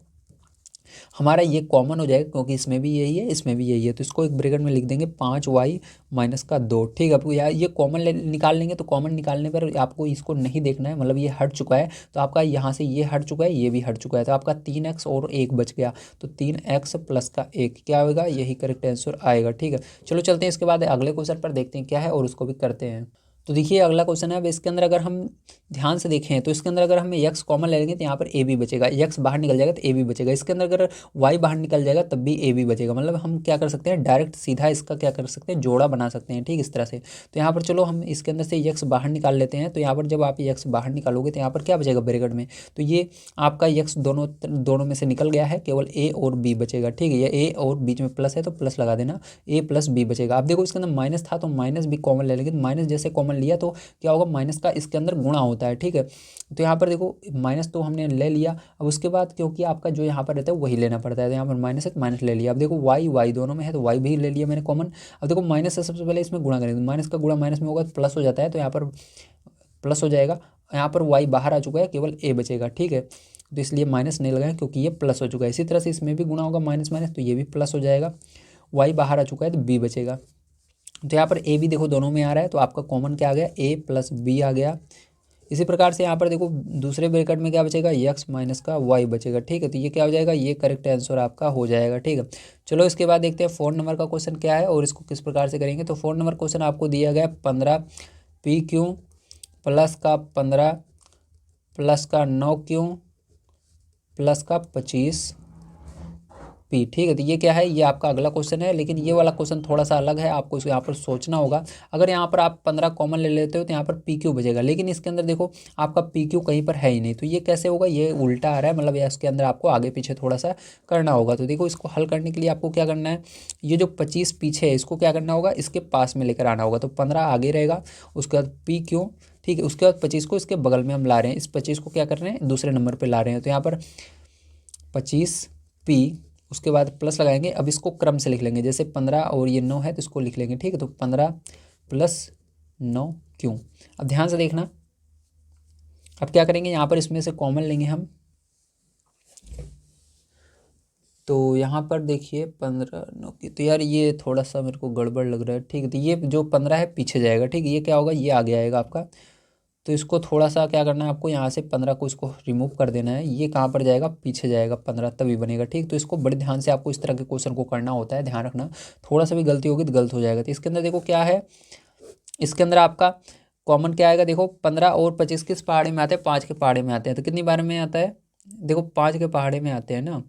हमारा ये कॉमन हो जाएगा क्योंकि इसमें भी यही है, इसमें भी यही है, तो इसको एक ब्रैकेट में लिख देंगे 5y माइनस का 2, ठीक है। आपको यार ये कॉमन निकाल लेंगे, तो कॉमन निकालने पर आपको इसको नहीं देखना है, मतलब ये हट चुका है, तो आपका यहाँ से ये हट चुका है, ये भी हट चुका है, तो आपका 3x और 1 बच गया, तो 3x प्लस का 1 क्या होगा, यही करेक्ट आंसर आएगा, ठीक है। चलो चलते हैं इसके बाद अगले क्वेश्चन पर, देखते हैं क्या है और उसको भी करते हैं। तो देखिए अगला क्वेश्चन है, अब इसके अंदर अगर हम ध्यान से देखें तो इसके अंदर अगर हम x कॉमन ले लेंगे तो यहाँ पर a भी बचेगा, x बाहर निकल जाएगा तो a भी बचेगा, इसके अंदर अगर y बाहर निकल जाएगा तब भी a भी बचेगा। मतलब हम क्या कर सकते हैं, डायरेक्ट सीधा इसका क्या कर सकते हैं, जोड़ा बना सकते हैं, ठीक इस तरह से। तो यहाँ पर चलो हम इसके अंदर से x बाहर निकाल लेते हैं, तो यहाँ पर जब आप x बाहर निकालोगे तो यहाँ पर क्या बचेगा ब्रैकेट में, तो ये आपका x दोनों में से निकल गया है, केवल a और b बचेगा, ठीक है। ये a और बीच में प्लस है तो प्लस लगा देना, a प्लस b बचेगा। अब देखो इसके अंदर माइनस था तो माइनस भी कॉमन ले लेंगे, माइनस जैसे कॉमन लिया तो क्या होगा, माइनस का इसके अंदर गुणा होता है, ठीक है। तो यहाँ पर देखो माइनस तो हमने ले लिया, अब उसके बाद क्योंकि आपका जो यहाँ पर रहता है वही लेना पड़ता है, तो यहाँ पर माइनस है तो माइनस ले लिया। अब देखो वाई दोनों में है तो वाई भी ले लिया मैंने कॉमन। अब देखो माइनस से सबसे पहले इसमें गुणा करेंगे, तो माइनस का गुणा माइनस में होगा तो प्लस हो जाता है, तो यहाँ पर प्लस हो जाएगा। यहाँ पर वाई बाहर आ चुका है, केवल ए बचेगा, ठीक है। तो इसलिए माइनस नहीं लगाएं क्योंकि ये प्लस हो चुका है। इसी तरह से इसमें भी गुणा होगा माइनस माइनस, तो ये भी प्लस हो जाएगा, वाई बाहर आ चुका है तो बी बचेगा। तो यहाँ पर ए भी देखो दोनों में आ रहा है, तो आपका कॉमन क्या आ गया, ए प्लस बी आ गया। इसी प्रकार से यहाँ पर देखो दूसरे ब्रैकेट में क्या बचेगा, x माइनस का y बचेगा, ठीक है। तो ये क्या हो जाएगा, ये करेक्ट आंसर आपका हो जाएगा, ठीक है। चलो इसके बाद देखते हैं 4 नंबर का क्वेश्चन क्या है और इसको किस प्रकार से करेंगे। तो 4 नंबर क्वेश्चन आपको दिया गया 15 PQ प्लस का 15 प्लस का 9Q प्लस का 25 P, ठीक है। तो ये क्या है, ये आपका अगला क्वेश्चन है, लेकिन ये वाला क्वेश्चन थोड़ा सा अलग है, आपको इसको यहाँ पर सोचना होगा। अगर यहाँ पर आप 15 कॉमन ले लेते हो तो यहाँ पर PQ बचेगा, लेकिन इसके अंदर देखो आपका PQ कहीं पर है ही नहीं, तो ये कैसे होगा, ये उल्टा आ रहा है, मतलब इसके अंदर आपको आगे पीछे थोड़ा सा करना होगा। तो देखो इसको हल करने के लिए आपको क्या करना है, ये जो 25 पीछे है इसको क्या करना होगा, इसके पास में लेकर आना होगा, तो 15 आगे रहेगा, उसके बाद PQ, ठीक है। उसके बाद 25 को इसके बगल में हम ला रहे हैं, इस 25 को क्या कर रहे हैं, दूसरे नंबर पर ला रहे हैं, तो यहाँ पर 25P, उसके बाद प्लस लगाएंगे। अब इसको क्रम से लिख लेंगे, जैसे 15 और ये 9 है तो इसको लिख लेंगे, ठीक है। तो 15 प्लस 9Q। अब ध्यान से देखना, अब क्या करेंगे, यहाँ पर इसमें से कॉमन लेंगे हम, तो यहाँ पर देखिए 15 9Q, तो यार ये थोड़ा सा मेरे को गड़बड़ लग रहा है, ठीक है। तो ये जो 15 है पीछे जाएगा, ठीक है, ये क्या होगा, ये आगे आएगा आपका। तो इसको थोड़ा सा क्या करना है आपको, यहाँ से 15 को इसको रिमूव कर देना है, ये कहाँ पर जाएगा, पीछे जाएगा 15, तभी बनेगा, ठीक। तो इसको बड़े ध्यान से आपको इस तरह के क्वेश्चन को करना होता है, ध्यान रखना, थोड़ा सा भी गलती होगी तो गलत हो जाएगा। तो इसके अंदर देखो क्या है, इसके अंदर आपका कॉमन क्या आएगा, देखो 15 और 25 किस पहाड़े में आते हैं, 5 के पहाड़े में आते हैं, तो कितनी बार में आता है, देखो 5 के पहाड़े में आते हैं ना।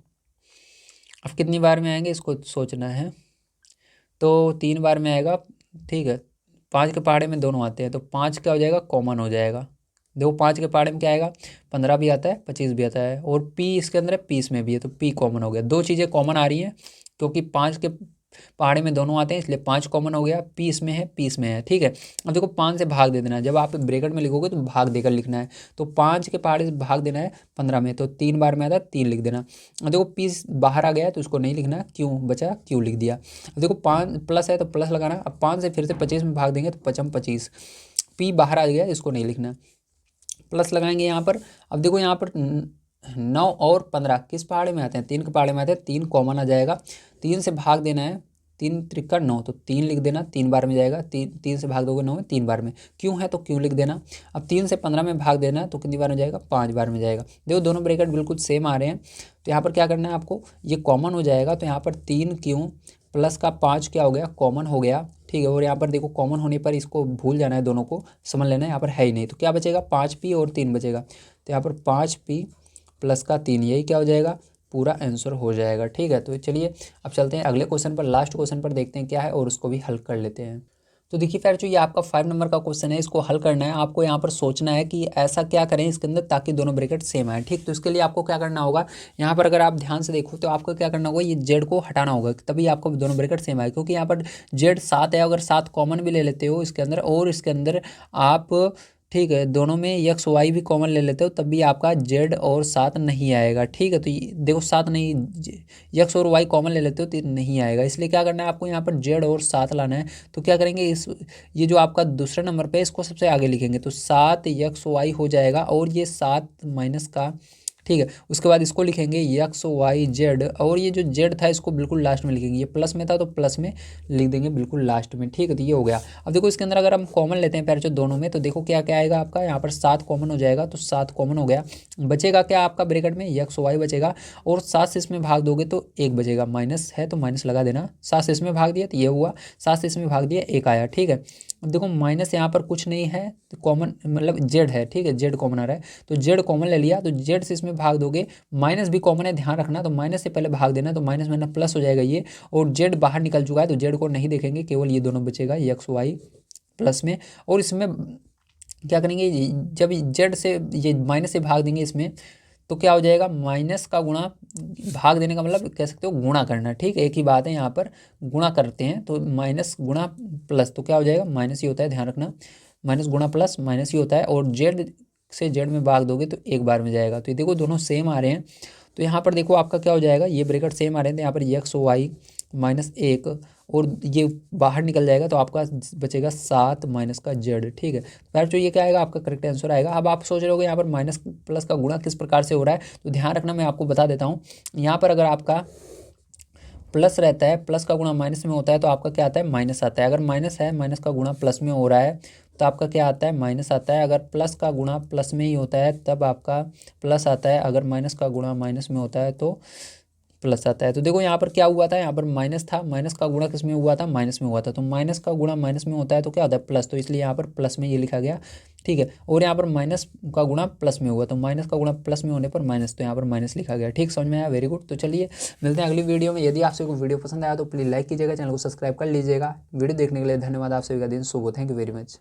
अब कितनी बार में आएंगे इसको सोचना है, तो 3 बार में आएगा, ठीक है। 5 के पहाड़े में दोनों आते हैं, तो 5 क्या हो जाएगा, कॉमन हो जाएगा। देखो 5 के पहाड़े में क्या आएगा, 15 भी आता है, 25 भी आता है, और पी इसके अंदर है, 20 में भी है, तो पी कॉमन हो गया। 2 चीज़ें कॉमन आ रही हैं क्योंकि 5 के पहाड़े में दोनों आते हैं, इसलिए 5 कॉमन हो गया, पी इसमें है, पी इसमें है, ठीक है। अब देखो 5 से भाग दे देना है, जब आप ब्रैकेट में लिखोगे तो भाग देकर लिखना है, तो 5 के पहाड़े से भाग देना है 15 में, तो 3 बार में आता है, 3 लिख देना। अब देखो पी बाहर आ गया है तो उसको नहीं लिखना, क्यों बचा, क्यों लिख दिया। अब देखो 5 प्लस है तो प्लस लगाना, अब 5 से फिर से 25 में भाग देंगे तो 5 25, पी बाहर आ गया, इसको नहीं लिखना, प्लस लगाएंगे यहाँ पर। अब देखो यहाँ पर 9 और 15 किस पहाड़े में आते हैं, 3 के पहाड़े में आते हैं, 3 कॉमन आ जाएगा, 3 से भाग देना है 3 त्रिका 9, तो 3 लिख देना, 3 बार में जाएगा। 3 से भाग दोगे 9 में, 3 बार में। क्यों है तो क्यों लिख देना। अब 3 से 15 में भाग देना तो कितनी बार में जाएगा, 5 बार में जाएगा। देखो दोनों ब्रैकेट बिल्कुल सेम आ रहे हैं, तो यहाँ पर क्या करना है आपको, ये कॉमन हो जाएगा, तो यहाँ पर 3 क्यों प्लस का 5 क्या हो गया, कॉमन हो गया, ठीक है। और यहाँ पर देखो कॉमन होने पर इसको भूल जाना है, दोनों को समझ लेना है, यहाँ पर है ही नहीं, तो क्या बचेगा, 5p और 3 बचेगा। तो यहाँ पर 5p प्लस का 3, यही क्या हो जाएगा, पूरा आंसर हो जाएगा, ठीक है। तो चलिए अब चलते हैं अगले क्वेश्चन पर, लास्ट क्वेश्चन पर देखते हैं क्या है और उसको भी हल कर लेते हैं। तो देखिए फिर जो ये आपका 5 नंबर का क्वेश्चन है, इसको हल करना है आपको। यहाँ पर सोचना है कि ऐसा क्या करें इसके अंदर ताकि दोनों ब्रैकेट सेम आए, ठीक। तो इसके लिए आपको क्या करना होगा, यहाँ पर अगर आप ध्यान से देखो तो आपको क्या करना होगा, ये जेड को हटाना होगा, तभी आपको दोनों ब्रैकेट सेम आए। क्योंकि यहाँ पर जेड 7 है, अगर 7 कॉमन भी ले लेते हो इसके अंदर, और इसके अंदर आप, ठीक है, दोनों में यक्स वाई भी कॉमन ले लेते हो, तब भी आपका जेड और 7 नहीं आएगा, ठीक है। तो देखो 7 नहीं, यक्स और वाई कॉमन ले लेते हो तो नहीं आएगा, इसलिए क्या करना है आपको, यहाँ पर जेड और 7 लाना है। तो क्या करेंगे, इस ये जो आपका दूसरे नंबर पे इसको सबसे आगे लिखेंगे, तो 7 यक्स वाई हो जाएगा, और ये 7 माइनस का, ठीक है। उसके बाद इसको लिखेंगे यक्स वाई जेड, और ये जो जेड था इसको बिल्कुल लास्ट में लिखेंगे, ये प्लस में था तो प्लस में लिख देंगे बिल्कुल लास्ट में, ठीक है। तो ये हो गया। अब देखो इसके अंदर अगर हम कॉमन लेते हैं पैर दोनों में, तो देखो क्या क्या आएगा आपका, यहाँ पर 7 कॉमन हो जाएगा, तो 7 कॉमन हो गया। बचेगा क्या आपका ब्रैकेट में, यक्स वाई बचेगा, और 7 से इसमें भाग दोगे तो 1 बचेगा, माइनस है तो माइनस लगा देना। 7 से इसमें भाग दिया तो ये हुआ, 7 से इसमें भाग दिया 1 आया, ठीक है। अब देखो माइनस यहाँ पर कुछ नहीं है, तो कॉमन मतलब जेड है, ठीक है, जेड कॉमन आ रहा है, तो जेड कॉमन ले लिया, तो जेड से इसमें भाग दोगे, माइनस भी कॉमन है, ध्यान रखना, तो माइनस से पहले भाग देना, तो माइनस में ना प्लस हो जाएगा ये, और जेड बाहर निकल चुका है, तो जेड को नहीं देखेंगे, केवल ये दोनों बचेगा यक्स वाई प्लस में। और इसमें क्या करेंगे, जब जेड से ये माइनस से भाग देंगे इसमें, तो क्या हो जाएगा, माइनस का गुणा, भाग देने का मतलब कह सकते हो गुणा करना, ठीक है, एक ही बात है, यहाँ पर गुणा करते हैं, तो माइनस गुणा प्लस, तो क्या हो जाएगा, माइनस ही होता है, ध्यान रखना, माइनस गुणा प्लस माइनस ही होता है। और जेड से जेड में भाग दोगे तो 1 बार में जाएगा, तो ये देखो दोनों सेम आ रहे हैं, तो यहाँ पर देखो आपका क्या हो जाएगा, ये ब्रैकेट सेम आ रहे हैं, तो यहाँ पर यक्स वाई -1, और ये बाहर निकल जाएगा, तो आपका बचेगा 7 माइनस का जेड, ठीक है। फिर जो ये क्या आएगा, आपका करेक्ट आंसर आएगा। अब आप सोच रहे होगे यहाँ पर माइनस प्लस का गुणा किस प्रकार से हो रहा है, तो ध्यान रखना, मैं आपको बता देता हूँ। यहाँ पर अगर आपका प्लस रहता है, प्लस का गुणा माइनस में होता है, तो आपका क्या आता है, माइनस आता है। अगर माइनस है, माइनस का गुणा प्लस में हो रहा है, तो आपका क्या आता है, माइनस आता है। अगर प्लस का गुणा प्लस में ही होता है तब आपका प्लस आता है, अगर माइनस का गुणा माइनस में होता है तो प्लस आता है। तो देखो यहाँ पर क्या हुआ था, यहाँ पर माइनस था, माइनस का गुणा किस में हुआ था, माइनस में हुआ था, तो माइनस का गुणा माइनस में होता है तो क्या होता है, प्लस, तो इसलिए यहाँ पर प्लस में ये लिखा गया, ठीक है। और यहाँ पर माइनस का गुणा प्लस में हुआ, तो माइनस का गुणा प्लस में होने पर माइनस, तो यहाँ पर माइनस लिखा गया, ठीक, समझ में आया, वेरी गुड। तो चलिए मिलते हैं अगली वीडियो में। यदि आपसे कोई वीडियो पसंद आया तो प्लीज़ लाइक कीजिएगा, चैनल को सब्सक्राइब कर लीजिएगा। वीडियो देखने के लिए धन्यवाद, आप सभी का दिन शुभ हो, थैंक यू वेरी मच।